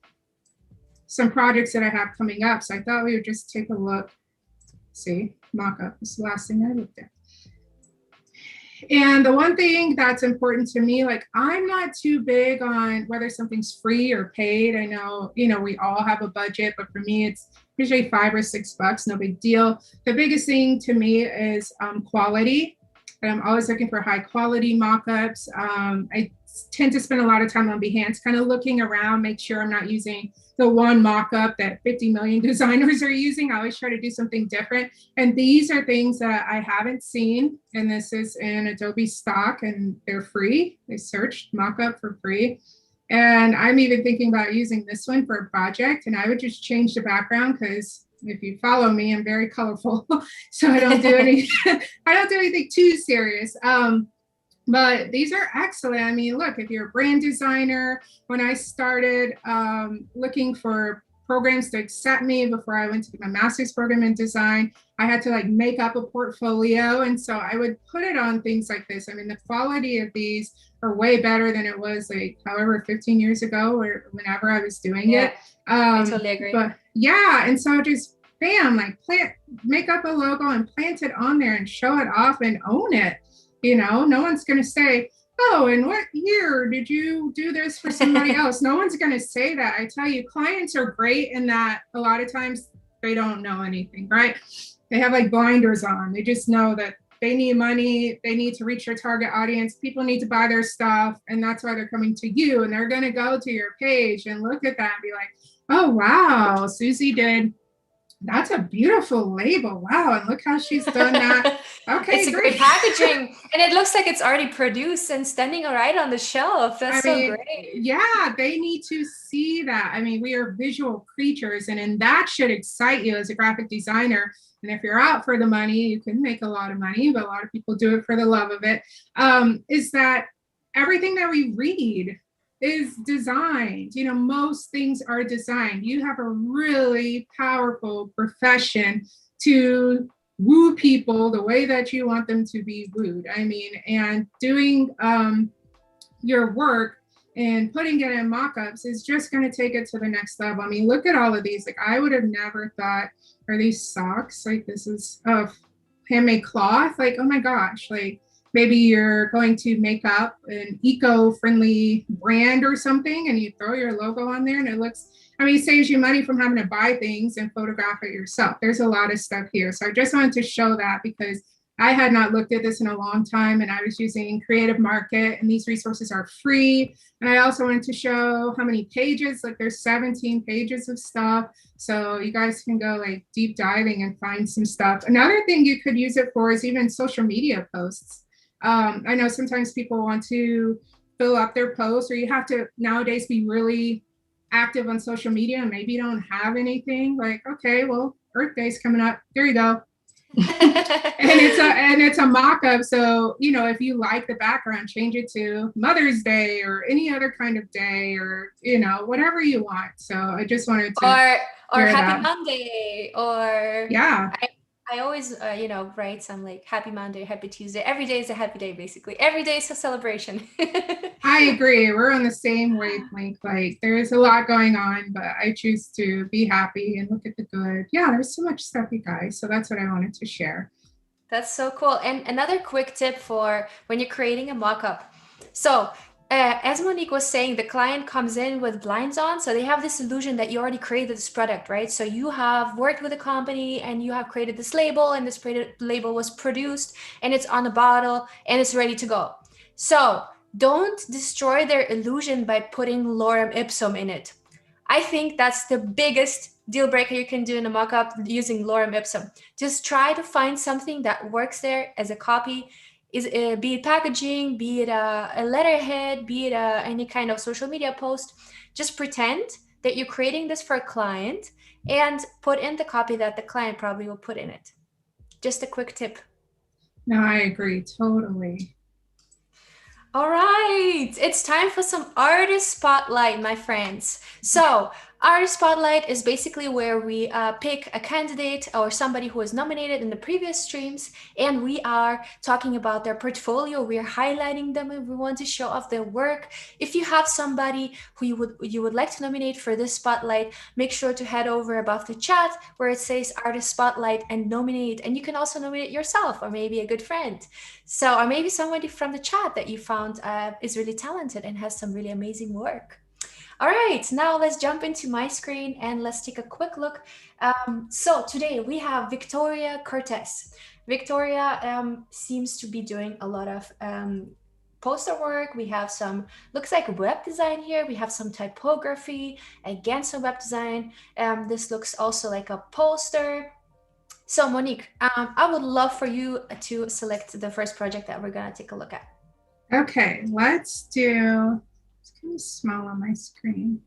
some projects that I have coming up. So I thought we would just take a look. See, mock-up is the last thing I looked at. And the one thing that's important to me, like I'm not too big on whether something's free or paid. I know, we all have a budget, but for me, it's usually $5 or $6, no big deal. The biggest thing to me is quality. And I'm always looking for high quality mock-ups. I tend to spend a lot of time on Behance, kind of looking around, make sure I'm not using the one mock-up that 50 million designers are using. I always try to do something different. And these are things that I haven't seen. And this is in Adobe Stock and they're free. I searched mock-up for free. And I'm even thinking about using this one for a project. And I would just change the background because if you follow me, I'm very colorful. So I don't do anything too serious. But these are excellent. I mean, look, if you're a brand designer, when I started looking for programs to accept me before I went to my master's program in design, I had to like make up a portfolio. And so I would put it on things like this. I mean, the quality of these are way better than it was like, however, 15 years ago or whenever I was doing it. I totally agree. But yeah, and so just bam, like make up a logo and plant it on there and show it off and own it. No one's going to say, oh, in what year did you do this for somebody else? No one's going to say that. I tell you, clients are great in that a lot of times they don't know anything, right? They have like blinders on. They just know that they need money. They need to reach their target audience. People need to buy their stuff. And that's why they're coming to you. And they're going to go to your page and look at that and be like, oh, wow, Susie did. That's a beautiful label. Wow. And look how she's done that. Okay. It's a great packaging. And it looks like it's already produced and standing right on the shelf. That's so great. Yeah, they need to see that. I mean, we are visual creatures, and that should excite you as a graphic designer. And if you're out for the money, you can make a lot of money, but a lot of people do it for the love of it. Is that everything that we read is designed. Most things are designed. You have a really powerful profession to woo people the way that you want them to be wooed. I mean, and doing your work and putting it in mock-ups is just going to take it to the next level. I mean, look at all of these. Like I would have never thought, are these socks? Like this is handmade cloth. Like, oh my gosh, like maybe you're going to make up an eco-friendly brand or something and you throw your logo on there and it saves you money from having to buy things and photograph it yourself. There's a lot of stuff here. So I just wanted to show that because I had not looked at this in a long time and I was using Creative Market and these resources are free. And I also wanted to show how many pages, like there's 17 pages of stuff. So you guys can go like deep diving and find some stuff. Another thing you could use it for is even social media posts. I know sometimes people want to fill up their posts or you have to nowadays be really active on social media and maybe you don't have anything like, okay, well, Earth Day's coming up. There you go. and it's a mock-up. So, if you like the background, change it to Mother's Day or any other kind of day or, whatever you want. So I just wanted to or Happy Monday or yeah. I always, write some like happy Monday, happy Tuesday. Every day is a happy day, basically. Every day is a celebration. I agree. We're on the same wavelength. Like there is a lot going on, but I choose to be happy and look at the good. Yeah, there's so much stuff, you guys. So that's what I wanted to share. That's so cool. And another quick tip for when you're creating a mockup. So, as Monique was saying, the client comes in with blinds on, so they have this illusion that you already created this product, right? So you have worked with a company and you have created this label, and this label was produced, and it's on a bottle, and it's ready to go. So don't destroy their illusion by putting lorem ipsum in it. I think that's the biggest deal breaker you can do in a mockup using lorem ipsum. Just try to find something that works there as a copy. Is be it packaging, be it a letterhead, be it any kind of social media post. Just pretend that you're creating this for a client and put in the copy that the client probably will put in it. Just a quick tip. No, I agree totally. All right, it's time for some artist spotlight, my friends. So, artist spotlight is basically where we pick a candidate or somebody who was nominated in the previous streams, and we are talking about their portfolio. We are highlighting them, and we want to show off their work. If you have somebody who you would like to nominate for this spotlight, make sure to head over above the chat where it says artist spotlight and nominate. And you can also nominate yourself or maybe a good friend. So, or maybe somebody from the chat that you found is really talented and has some really amazing work. All right, now let's jump into my screen and let's take a quick look. So today we have Victoria Cortez. Victoria seems to be doing a lot of poster work. We have some, looks like web design here. We have some typography, again, some web design. This looks also like a poster. So Monique, I would love for you to select the first project that we're gonna take a look at. Okay, let's do, it's kind of small on my screen,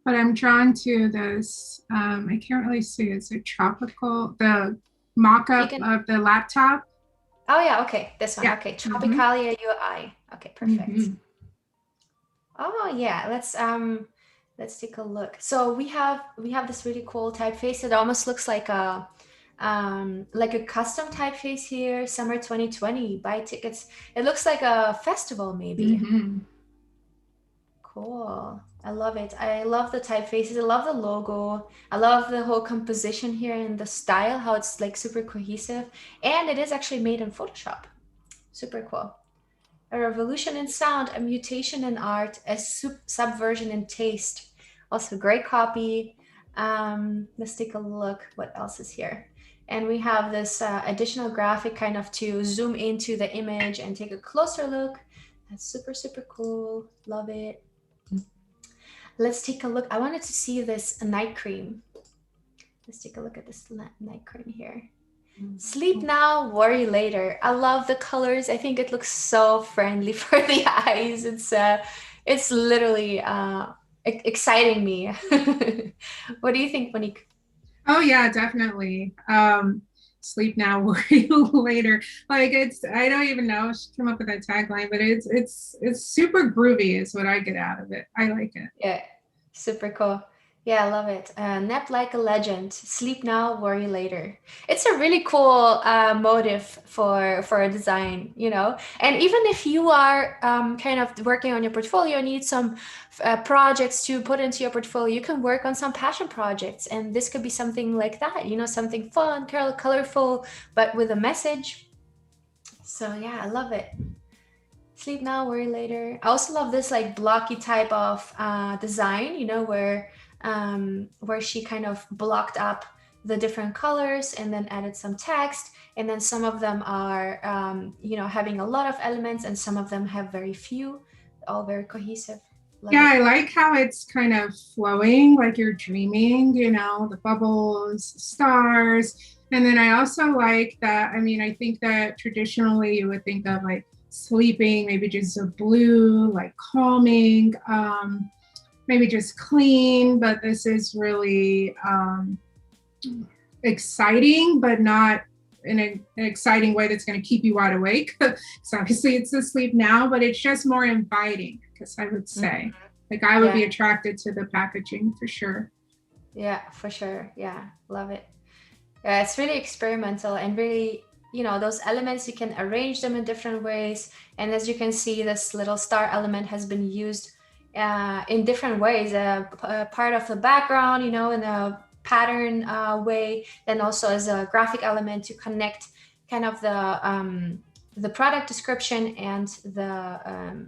but I'm drawn to this. I can't really see. It's a tropical, the mock You up can, of the laptop. oh yeah, okay, this one. Yeah. Okay, Mm-hmm. Tropicalia UI. Okay, perfect. Mm-hmm. Oh yeah, let's take a look. So we have this really cool typeface. It almost looks like a custom typeface here, summer 2020, buy tickets. It looks like a festival maybe. Mm-hmm. Cool. I love it. I love the typefaces. I love the logo. I love the whole composition here and the style, how it's like super cohesive. And it is actually made in Photoshop. Super cool. A revolution in sound, a mutation in art, a subversion in taste. Also, great copy. Let's take a look. What else is here? And we have this additional graphic kind of to zoom into the image and take a closer look. That's super, super cool. Love it. Let's take a look. I wanted to see this night cream. Let's take a look at this night cream here. Sleep now, worry later. I love the colors. I think it looks so friendly for the eyes. It's literally exciting me. What do you think, Monique? Oh yeah, definitely. Sleep now, worry later. Like it's, I don't even know. She came up with that tagline, but it's super groovy is what I get out of it. I like it. Yeah, super cool. Yeah, I love it. Nap like a legend. Sleep now, worry later. It's a really cool motive for a design, you know. And even if you are kind of working on your portfolio, need some projects to put into your portfolio, you can work on some passion projects, and this could be something like that, you know, something fun, colorful, but with a message. So yeah, I love it. Sleep now, worry later. I also love this like blocky type of design, you know, where she kind of blocked up the different colors and then added some text. And then some of them are, having a lot of elements, and some of them have very few. All very cohesive. Love Yeah, it. I like how it's kind of flowing, like you're dreaming, you know, the bubbles, stars. And then I also like that. I mean, I think that traditionally you would think of like sleeping, maybe just a blue, like calming, maybe just clean, but this is really exciting, but not in an exciting way that's going to keep you wide awake. So obviously it's asleep now, but it's just more inviting, because I would say, like I would be Yeah. attracted to the packaging for sure. Yeah, for sure. Yeah, love it. Yeah, it's really experimental and really, those elements, you can arrange them in different ways. And as you can see, this little star element has been used in different ways. Part of the background, in a pattern way, then also as a graphic element to connect kind of the product description and the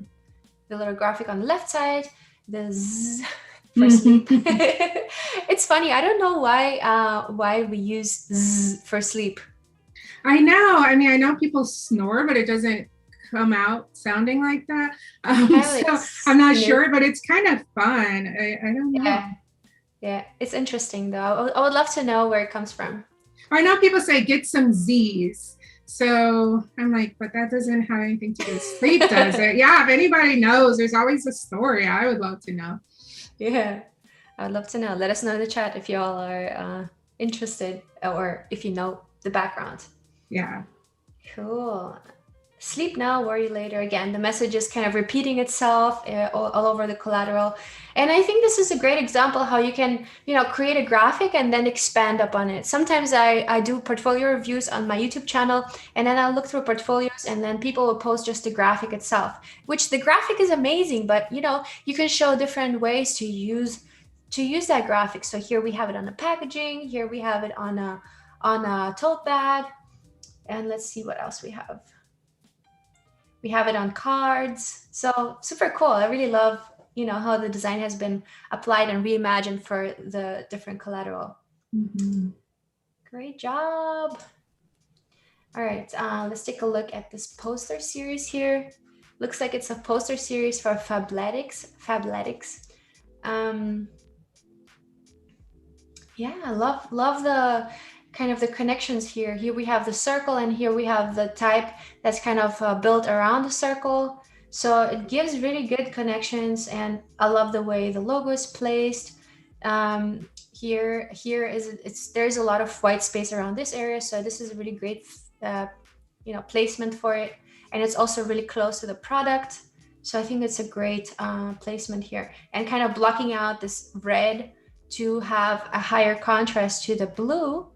little graphic on the left side, the Z for sleep. It's funny. I don't know why we use Z for sleep. I know. I mean, I know people snore, but it doesn't come out sounding like that. Apparently, So I'm it's not new. sure, but it's kind of fun. I don't know. Yeah, yeah. It's interesting though. I would love to know where it comes from. I know people say get some Z's. So I'm like, but that doesn't have anything to do with sleep, does it? Yeah, if anybody knows, there's always a story. I would love to know. Yeah, I'd love to know. Let us know in the chat if y'all are interested or if you know the background. Yeah. Cool. Sleep now, worry later. Again, the message is kind of repeating itself all over the collateral. And I think this is a great example how you can, create a graphic and then expand upon it. Sometimes I do portfolio reviews on my YouTube channel, and then I'll look through portfolios, and then people will post just the graphic itself, which the graphic is amazing, but you can show different ways to use that graphic. So here we have it on the packaging, here we have it on a tote bag, and let's see what else we have. We have it on cards. So super cool. I really love, how the design has been applied and reimagined for the different collateral. Mm-hmm. Great job. All right, let's take a look at this poster series here. Looks like it's a poster series for Fabletics. Yeah, I love the kind of the connections here. Here we have the circle, and here we have the type that's kind of built around the circle. So it gives really good connections, and I love the way the logo is placed. Here there's a lot of white space around this area, so this is a really great placement for it, and it's also really close to the product. So I think it's a great placement here, and kind of blocking out this red to have a higher contrast to the blue,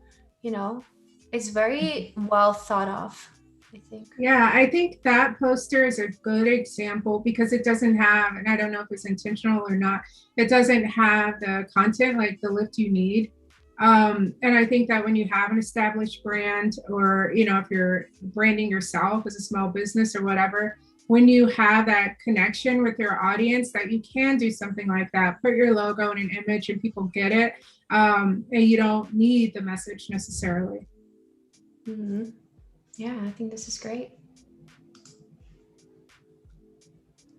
it's very well thought of, I think. Yeah, I think that poster is a good example because it doesn't have, and I don't know if it's intentional or not, it doesn't have the content like the lift you need. And I think that when you have an established brand, or if you're branding yourself as a small business or whatever, when you have that connection with your audience, that you can do something like that, put your logo in an image and people get it, and you don't need the message necessarily. Mm-hmm. Yeah, I think this is great.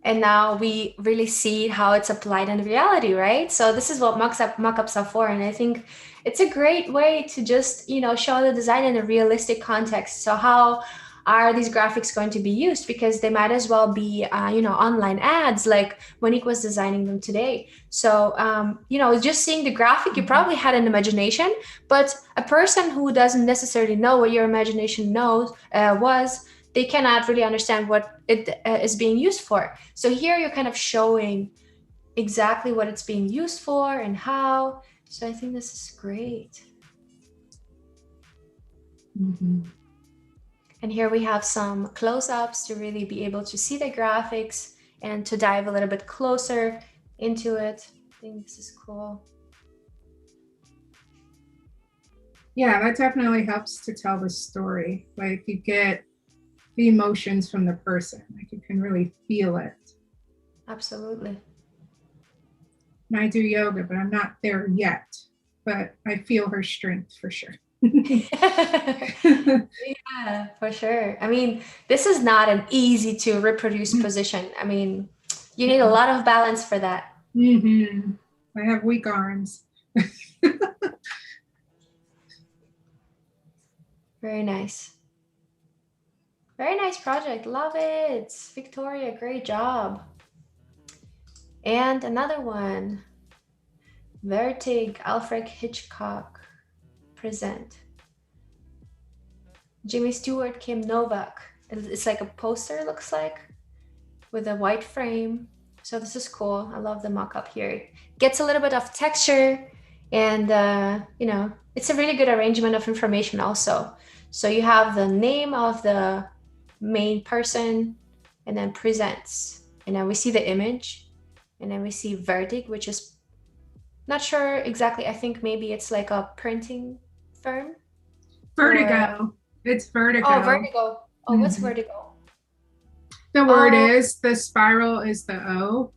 And now we really see how it's applied in reality, right? So this is what mock-ups are for, and I think it's a great way to just show the design in a realistic context. So how are these graphics going to be used? Because they might as well be online ads, like Monique was designing them today. So just seeing the graphic, you probably had an imagination, but a person who doesn't necessarily know what your imagination was, they cannot really understand what it is being used for. So here you're kind of showing exactly what it's being used for and how. So I think this is great. Mm-hmm. And here we have some close-ups to really be able to see the graphics and to dive a little bit closer into it. I think this is cool. Yeah, that definitely helps to tell the story. Like you get the emotions from the person, like you can really feel it. Absolutely. And I do yoga, but I'm not there yet, but I feel her strength for sure. Yeah, for sure. I mean, this is not an easy to reproduce position. I mean, you need a lot of balance for that. Mm-hmm. I have weak arms. Very nice. Very nice project. Love it. Victoria, great job. And another one. Vertig, Alfred Hitchcock, present. Jimmy Stewart, Kim Novak. It's like a poster, looks like, with a white frame. So this is cool. I love the mock-up here. Gets a little bit of texture And, it's a really good arrangement of information also. So you have the name of the main person and then presents. And then we see the image. And then we see Vertic, which is not sure exactly. I think maybe it's like a printing firm or, Vertigo. It's oh, vertigo. Vertigo. Oh, what's Mhm. Vertigo? The word Oh, is, the spiral is the O.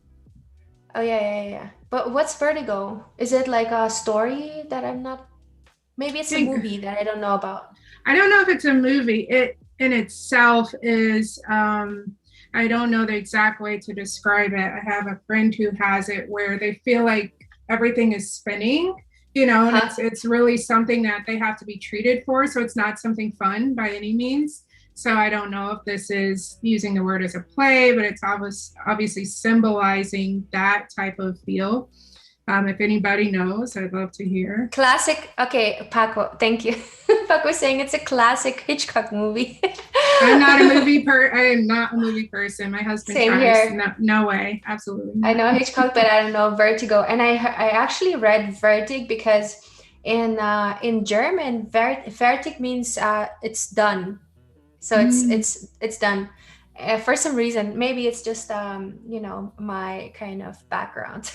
oh yeah, yeah, yeah, yeah. But what's Vertigo? Is it like a story that I'm not, maybe I it's a think, movie that I don't know about. I don't know if it's a movie. It in itself is, I don't know the exact way to describe it. I have a friend who has it where they feel like everything is spinning, and Uh-huh. it's really something that they have to be treated for. So it's not something fun by any means. So I don't know if this is using the word as a play, but it's obviously symbolizing that type of feel. If anybody knows, I'd love to hear. Classic. Okay, Paco, thank you. Paco was saying it's a classic Hitchcock movie. I am not a movie person. My husband Same tries. here. No, no way. Absolutely I not. know Hitchcock, but I don't know Vertigo. And I actually read Vertig because in German, Vertig means it's done. So Mm. it's done. For some reason, maybe it's just my kind of background.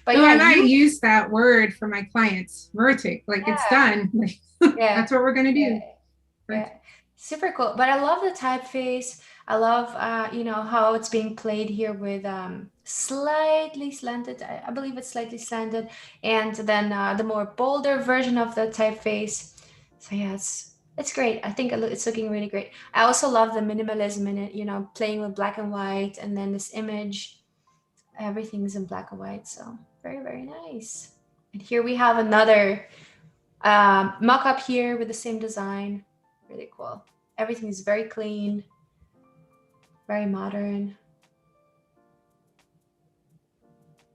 But Oh, yeah, I might you use that word for my clients. Vertic, like it's yeah, done. Like yeah, that's what we're gonna yeah. do. Yeah, Vertic. super cool. But I love the typeface. I love, how it's being played here with slightly slanted. I believe it's slightly slanted, and then the more bolder version of the typeface. So yeah, it's great. I think it's looking really great. I also love the minimalism in it. Playing with black and white, and then this image, everything's in black and white. So very very nice. And here we have another mock-up here with the same design. Really cool. Everything is very clean, very modern.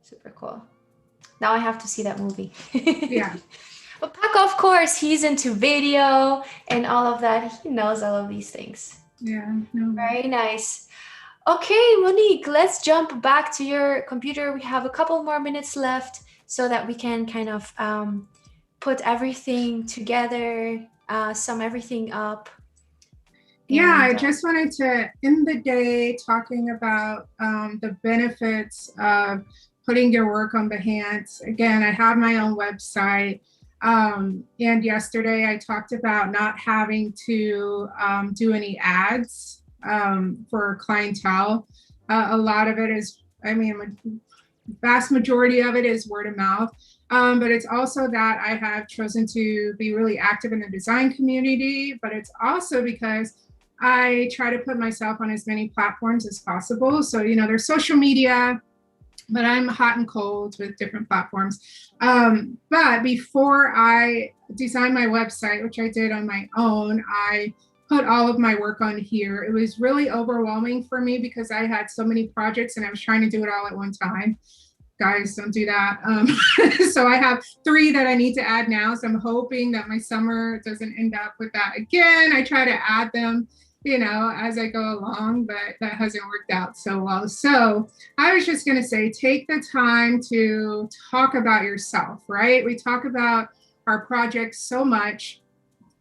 Super cool. Now I have to see that movie. Yeah. But Paco, of course, he's into video and all of that. He knows all of these things. Yeah. No. Very nice. Okay, Monique, let's jump back to your computer. We have a couple more minutes left so that we can kind of put everything together, sum everything up, Yeah, I and just wanted to end the day talking about the benefits of putting your work on Behance. Again, I have my own website. And yesterday I talked about not having to do any ads for clientele. A lot of it is, I mean, vast majority of it is word of mouth. But it's also that I have chosen to be really active in the design community, but it's also because I try to put myself on as many platforms as possible. So, there's social media, but I'm hot and cold with different platforms. But before I designed my website, which I did on my own, I put all of my work on here. It was really overwhelming for me because I had so many projects and I was trying to do it all at one time. Guys, don't do that. So I have 3 that I need to add now. So I'm hoping that my summer doesn't end up with that again. I try to add them, as I go along, but that hasn't worked out so well. So I was just going to say, take the time to talk about yourself, right? We talk about our projects so much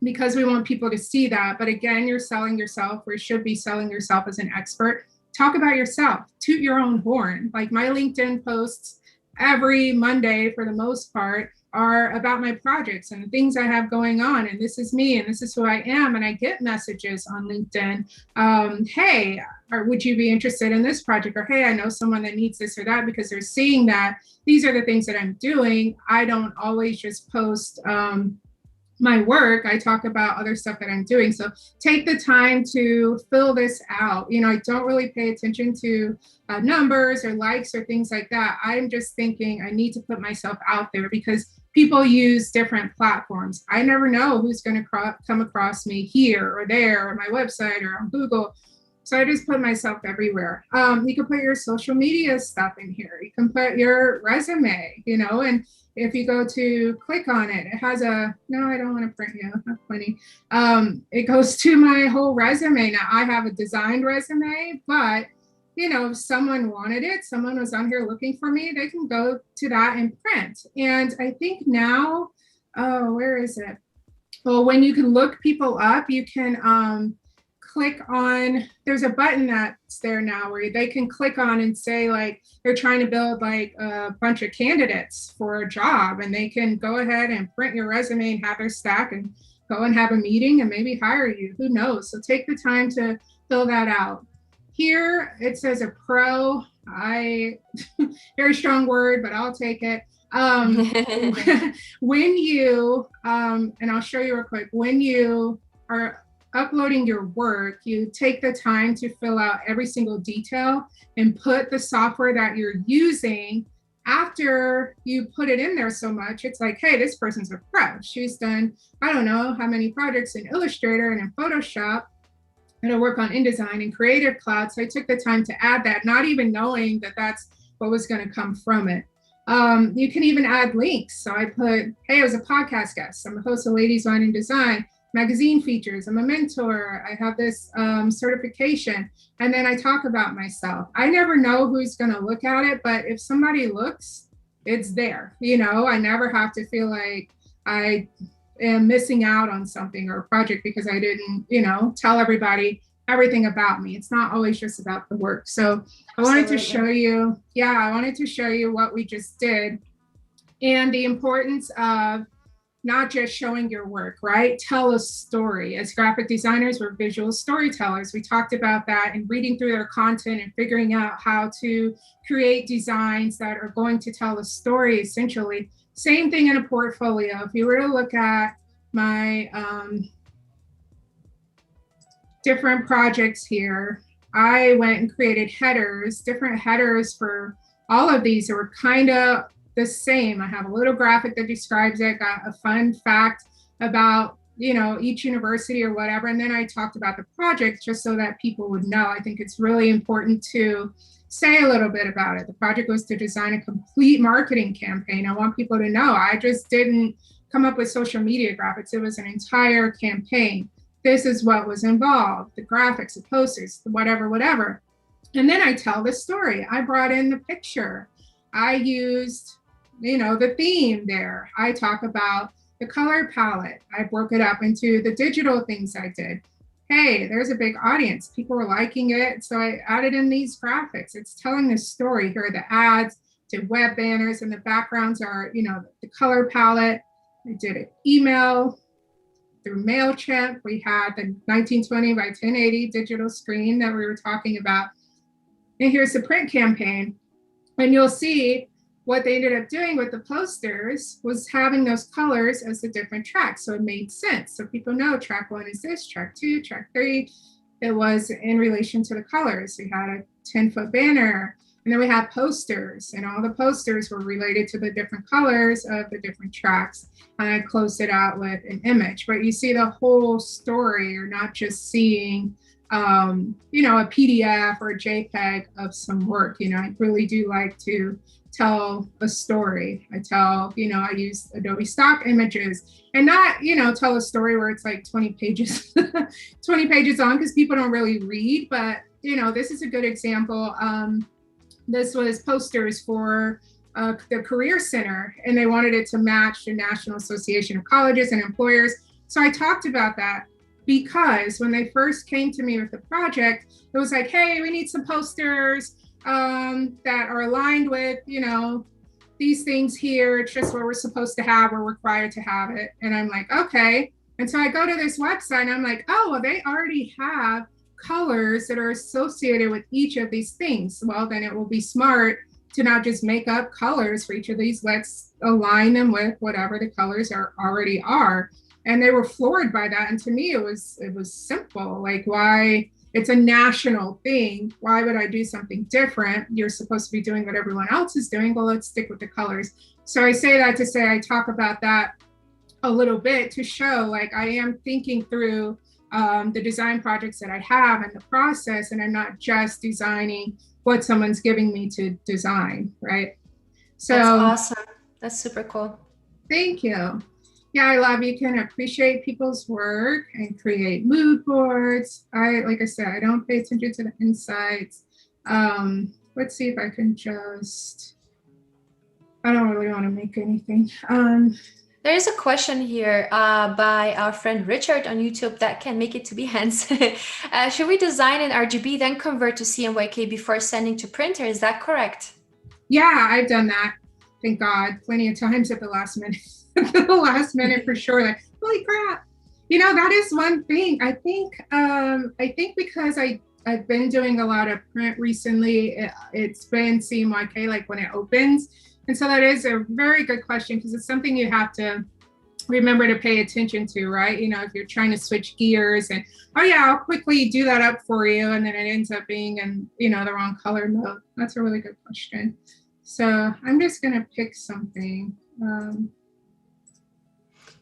because we want people to see that. But again, you're selling yourself, or should be selling yourself as an expert. Talk about yourself, toot your own horn. Like my LinkedIn posts every Monday, for the most part, are about my projects and the things I have going on. And this is me and this is who I am. And I get messages on LinkedIn. Hey, or would you be interested in this project? Or, hey, I know someone that needs this or that, because they're seeing that these are the things that I'm doing. I don't always just post my work. I talk about other stuff that I'm doing. So take the time to fill this out. I don't really pay attention to numbers or likes or things like that. I'm just thinking I need to put myself out there because people use different platforms. I never know who's going to come across me here or there, or my website or on Google. So I just put myself everywhere. You can put your social media stuff in here. You can put your resume, and if you go to click on it, it has no, I don't want to print you. That's funny. It goes to my whole resume. Now I have a designed resume, but if someone wanted it, someone was on here looking for me, they can go to that and print. And I think now, oh, where is it? Well, when you can look people up, you can click on, there's a button that's there now where they can click on and say, like, they're trying to build like a bunch of candidates for a job, and they can go ahead and print your resume and have their stack and go and have a meeting and maybe hire you. Who knows? So take the time to fill that out. Here it says a pro. Very strong word, but I'll take it. When you, and I'll show you real quick, when you are uploading your work, you take the time to fill out every single detail and put the software that you're using. After you put it in there so much, it's like, hey, this person's a pro. She's done, I don't know how many projects in Illustrator and in Photoshop, and I work on InDesign and Creative Cloud. So I took the time to add that, not even knowing that that's what was going to come from it. You can even add links. So I put, hey, I was a podcast guest. I'm a host of Ladies Wine and Design, magazine features. I'm a mentor. I have this certification. And then I talk about myself. I never know who's going to look at it, but if somebody looks, it's there. I never have to feel like I am missing out on something or a project because I didn't, tell everybody everything about me. It's not always just about the work. So I wanted to show you, what we just did and the importance of not just showing your work, right? Tell a story. As graphic designers, we're visual storytellers. We talked about that and reading through their content and figuring out how to create designs that are going to tell a story, essentially. Same thing in a portfolio. If you were to look at my different projects here, I went and created different headers for all of these that were kind of the same. I have a little graphic that describes it, got a fun fact about, each university or whatever. And then I talked about the project just so that people would know. I think it's really important to say a little bit about it. The project was to design a complete marketing campaign. I want people to know I just didn't come up with social media graphics. It was an entire campaign. This is what was involved, the graphics, the posters, the whatever. And then I tell the story. I brought in the picture. I used, the theme there. I talk about the color palette. I broke it up into the digital things I did. Hey, there's a big audience. People were liking it. So I added in these graphics. It's telling the story. Here are the ads to web banners, and the backgrounds are, the color palette. I did an email through MailChimp. We had the 1920 by 1080 digital screen that we were talking about. And here's the print campaign. And you'll see what they ended up doing with the posters was having those colors as the different tracks. So it made sense. So people know track 1 is this, track 2, track 3. It was in relation to the colors. We had a 10-foot banner, and then we had posters, and all the posters were related to the different colors of the different tracks. And I closed it out with an image. But you see the whole story. You're not just seeing a PDF or a JPEG of some work. I really do like to tell a story. I use Adobe stock images and not, tell a story where it's like 20 pages, 20 pages on, because people don't really read. But, this is a good example. This was posters for the Career Center, and they wanted it to match the National Association of Colleges and Employers. So I talked about that because when they first came to me with the project, it was like, hey, we need some posters that are aligned with, these things here. It's just what we're supposed to have. We're required to have it. And I'm like, okay. And so I go to this website and I'm like, oh, well, they already have colors that are associated with each of these things. Well, then it will be smart to not just make up colors for each of these. Let's align them with whatever the colors already are. And they were floored by that. And to me, it was simple. Like, why? It's a national thing. Why would I do something different? You're supposed to be doing what everyone else is doing. Well, let's stick with the colors. So I say that to say I talk about that a little bit to show, like, I am thinking through the design projects that I have and the process, and I'm not just designing what someone's giving me to design, right? So that's awesome. That's super cool. Thank you. Yeah, I love you can appreciate people's work and create mood boards. Like I said, I don't pay attention to the insights. Let's see if I can just, I don't really want to make anything. There is a question here by our friend Richard on YouTube that can make it to Behance. Should we design in RGB, then convert to CMYK before sending to printer? Is that correct? Yeah, I've done that. Thank God, plenty of times at the last minute. At the last minute for sure. Like, holy crap! That is one thing. I think because I've been doing a lot of print recently. It's been CMYK like when it opens, and so that is a very good question because it's something you have to remember to pay attention to, right? If you're trying to switch gears and, oh yeah, I'll quickly do that up for you, and then it ends up being in the wrong color mode. That's a really good question. So I'm just gonna pick something.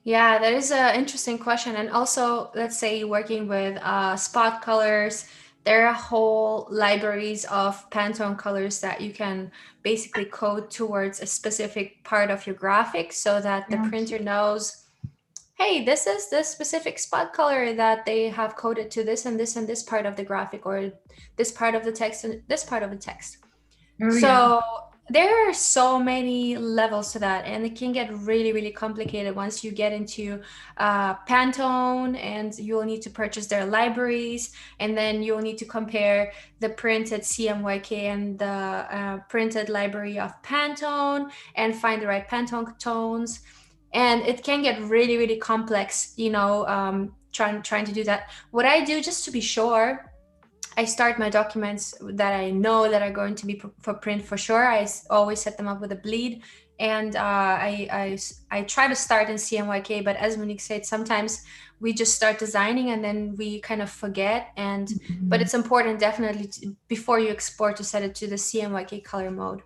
Yeah, that is an interesting question. And also, let's say working with spot colors, there are whole libraries of Pantone colors that you can basically code towards a specific part of your graphic so that the Yeah. printer knows, hey, this is the specific spot color that they have coded to this and this and this part of the graphic, or this part of the text and this part of the text. Oh yeah. So there are so many levels to that, and it can get really, really complicated once you get into Pantone, and you'll need to purchase their libraries, and then you'll need to compare the printed CMYK and the printed library of Pantone and find the right Pantone tones. And it can get really, really complex, trying to do that. What I do, just to be sure, I start my documents that I know that are going to be for print for sure. Always set them up with a bleed, and I try to start in CMYK. But as Monique said, sometimes we just start designing and then we kind of forget. But it's important definitely before you export to set it to the CMYK color mode.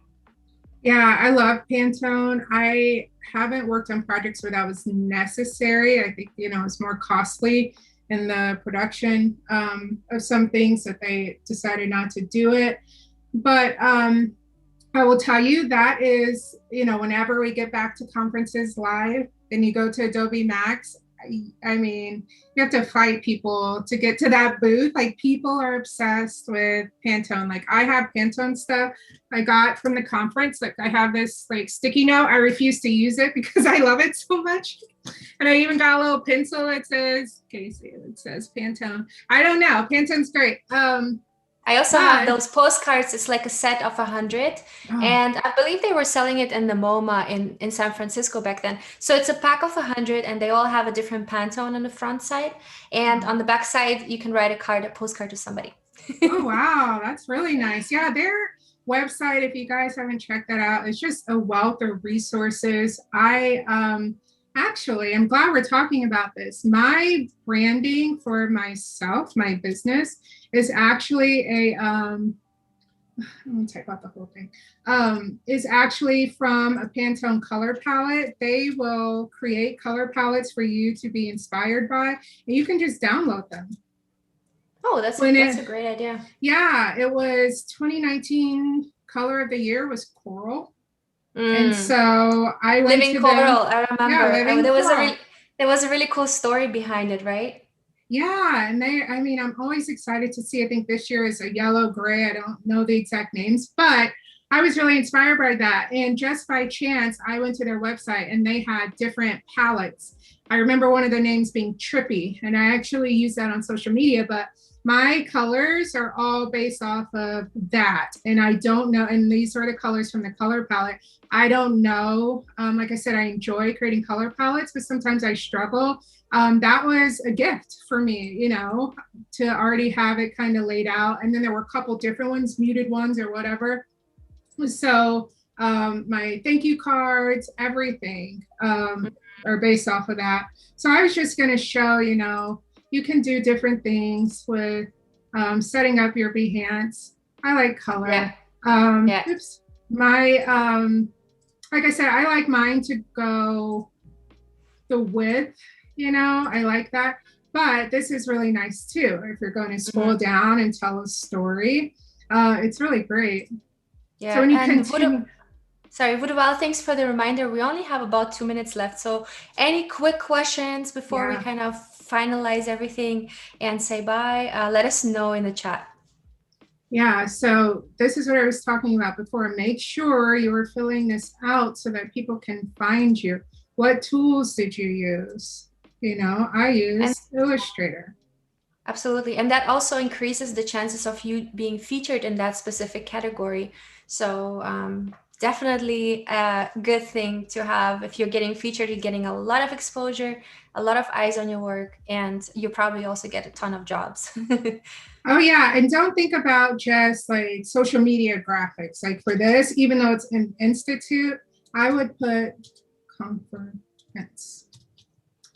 Yeah, I love Pantone. I haven't worked on projects where that was necessary. I think, it's more costly in the production of some things that they decided not to do it. But I will tell you that is, whenever we get back to conferences live and you go to Adobe Max, I mean, you have to fight people to get to that booth. Like, people are obsessed with Pantone. Like, I have Pantone stuff I got from the conference. Like, I have this like sticky note. I refuse to use it because I love it so much. And I even got a little pencil that says, Casey, it says Pantone. I don't know. Pantone's great. I also have those postcards. It's like a set of 100. Oh, And I believe they were selling it in the MoMA in San Francisco back then. So it's a pack of 100, and they all have a different Pantone on the front side. And on the back side, you can write a postcard to somebody. oh wow, that's really nice. Yeah, their website, if you guys haven't checked that out, it's just a wealth of resources. I'm glad we're talking about this. My branding for myself, my business, is actually I'm gonna type out the whole thing. Is actually from a Pantone color palette. They will create color palettes for you to be inspired by, and you can just download them. Oh, that's a great idea. Yeah, it was 2019 color of the year was coral. And so I went Living to Coral, them. I Yeah, remember. living coral. There was a really cool story behind it, right? Yeah, and I'm always excited to see. I think this year is a yellow gray. I don't know the exact names, but I was really inspired by that. And just by chance, I went to their website and they had different palettes. I remember one of the names being Trippy, and I actually use that on social media, but my colors are all based off of that. And I don't know, and these are the colors from the color palette. I don't know. Like I said, I enjoy creating color palettes, but sometimes I struggle. That was a gift for me, to already have it kind of laid out. And then there were a couple different ones, muted ones or whatever. So my thank you cards, everything are based off of that. So I was just going to show, you can do different things with setting up your Behance. I like color. Yeah. Yeah. Oops. Like I said, I like mine to go the width, I like that. But this is really nice too. If you're going to scroll down and tell a story, it's really great. Yeah. So when you And continue. sorry, Woodwell, thanks for the reminder. We only have about 2 minutes left. So any quick questions before we Yeah. kind of finalize everything and say bye? Let us know in the chat. Yeah, so this is what I was talking about before. Make sure you are filling this out so that people can find you. What tools did you use? I And used Illustrator. absolutely. And that also increases the chances of you being featured in that specific category. So definitely a good thing to have. If you're getting featured, you're getting a lot of exposure, a lot of eyes on your work, and you probably also get a ton of jobs. Oh yeah, and don't think about just like social media graphics. Like for this, even though it's an institute, I would put conference.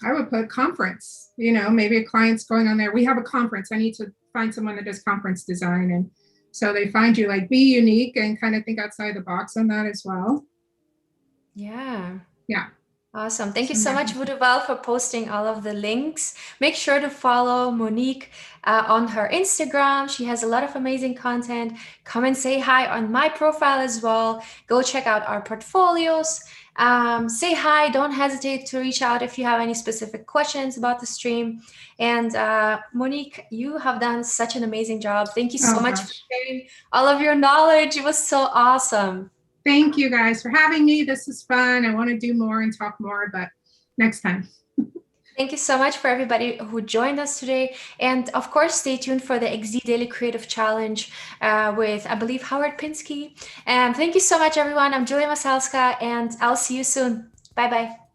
I would put conference. Maybe a client's going on there. We have a conference. I need to find someone that does conference design, and so they find you. Like be unique and kind of think outside the box on that as well. Yeah. Yeah. Awesome. Thank you So so much, Vuduval, for posting all of the links. Make sure to follow Monique on her Instagram. She has a lot of amazing content. Come and say hi on my profile as well. Go check out our portfolios. Say hi. Don't hesitate to reach out if you have any specific questions about the stream. And Monique, you have done such an amazing job. Thank you so oh much for gosh. sharing all of your knowledge. It was so awesome. Thank you guys for having me. This is fun. I want to do more and talk more, but next time. Thank you so much for everybody who joined us today. And of course, stay tuned for the XZ Daily Creative Challenge with, I believe, Howard Pinsky. And thank you so much, everyone. I'm Julia Masalska, and I'll see you soon. Bye bye.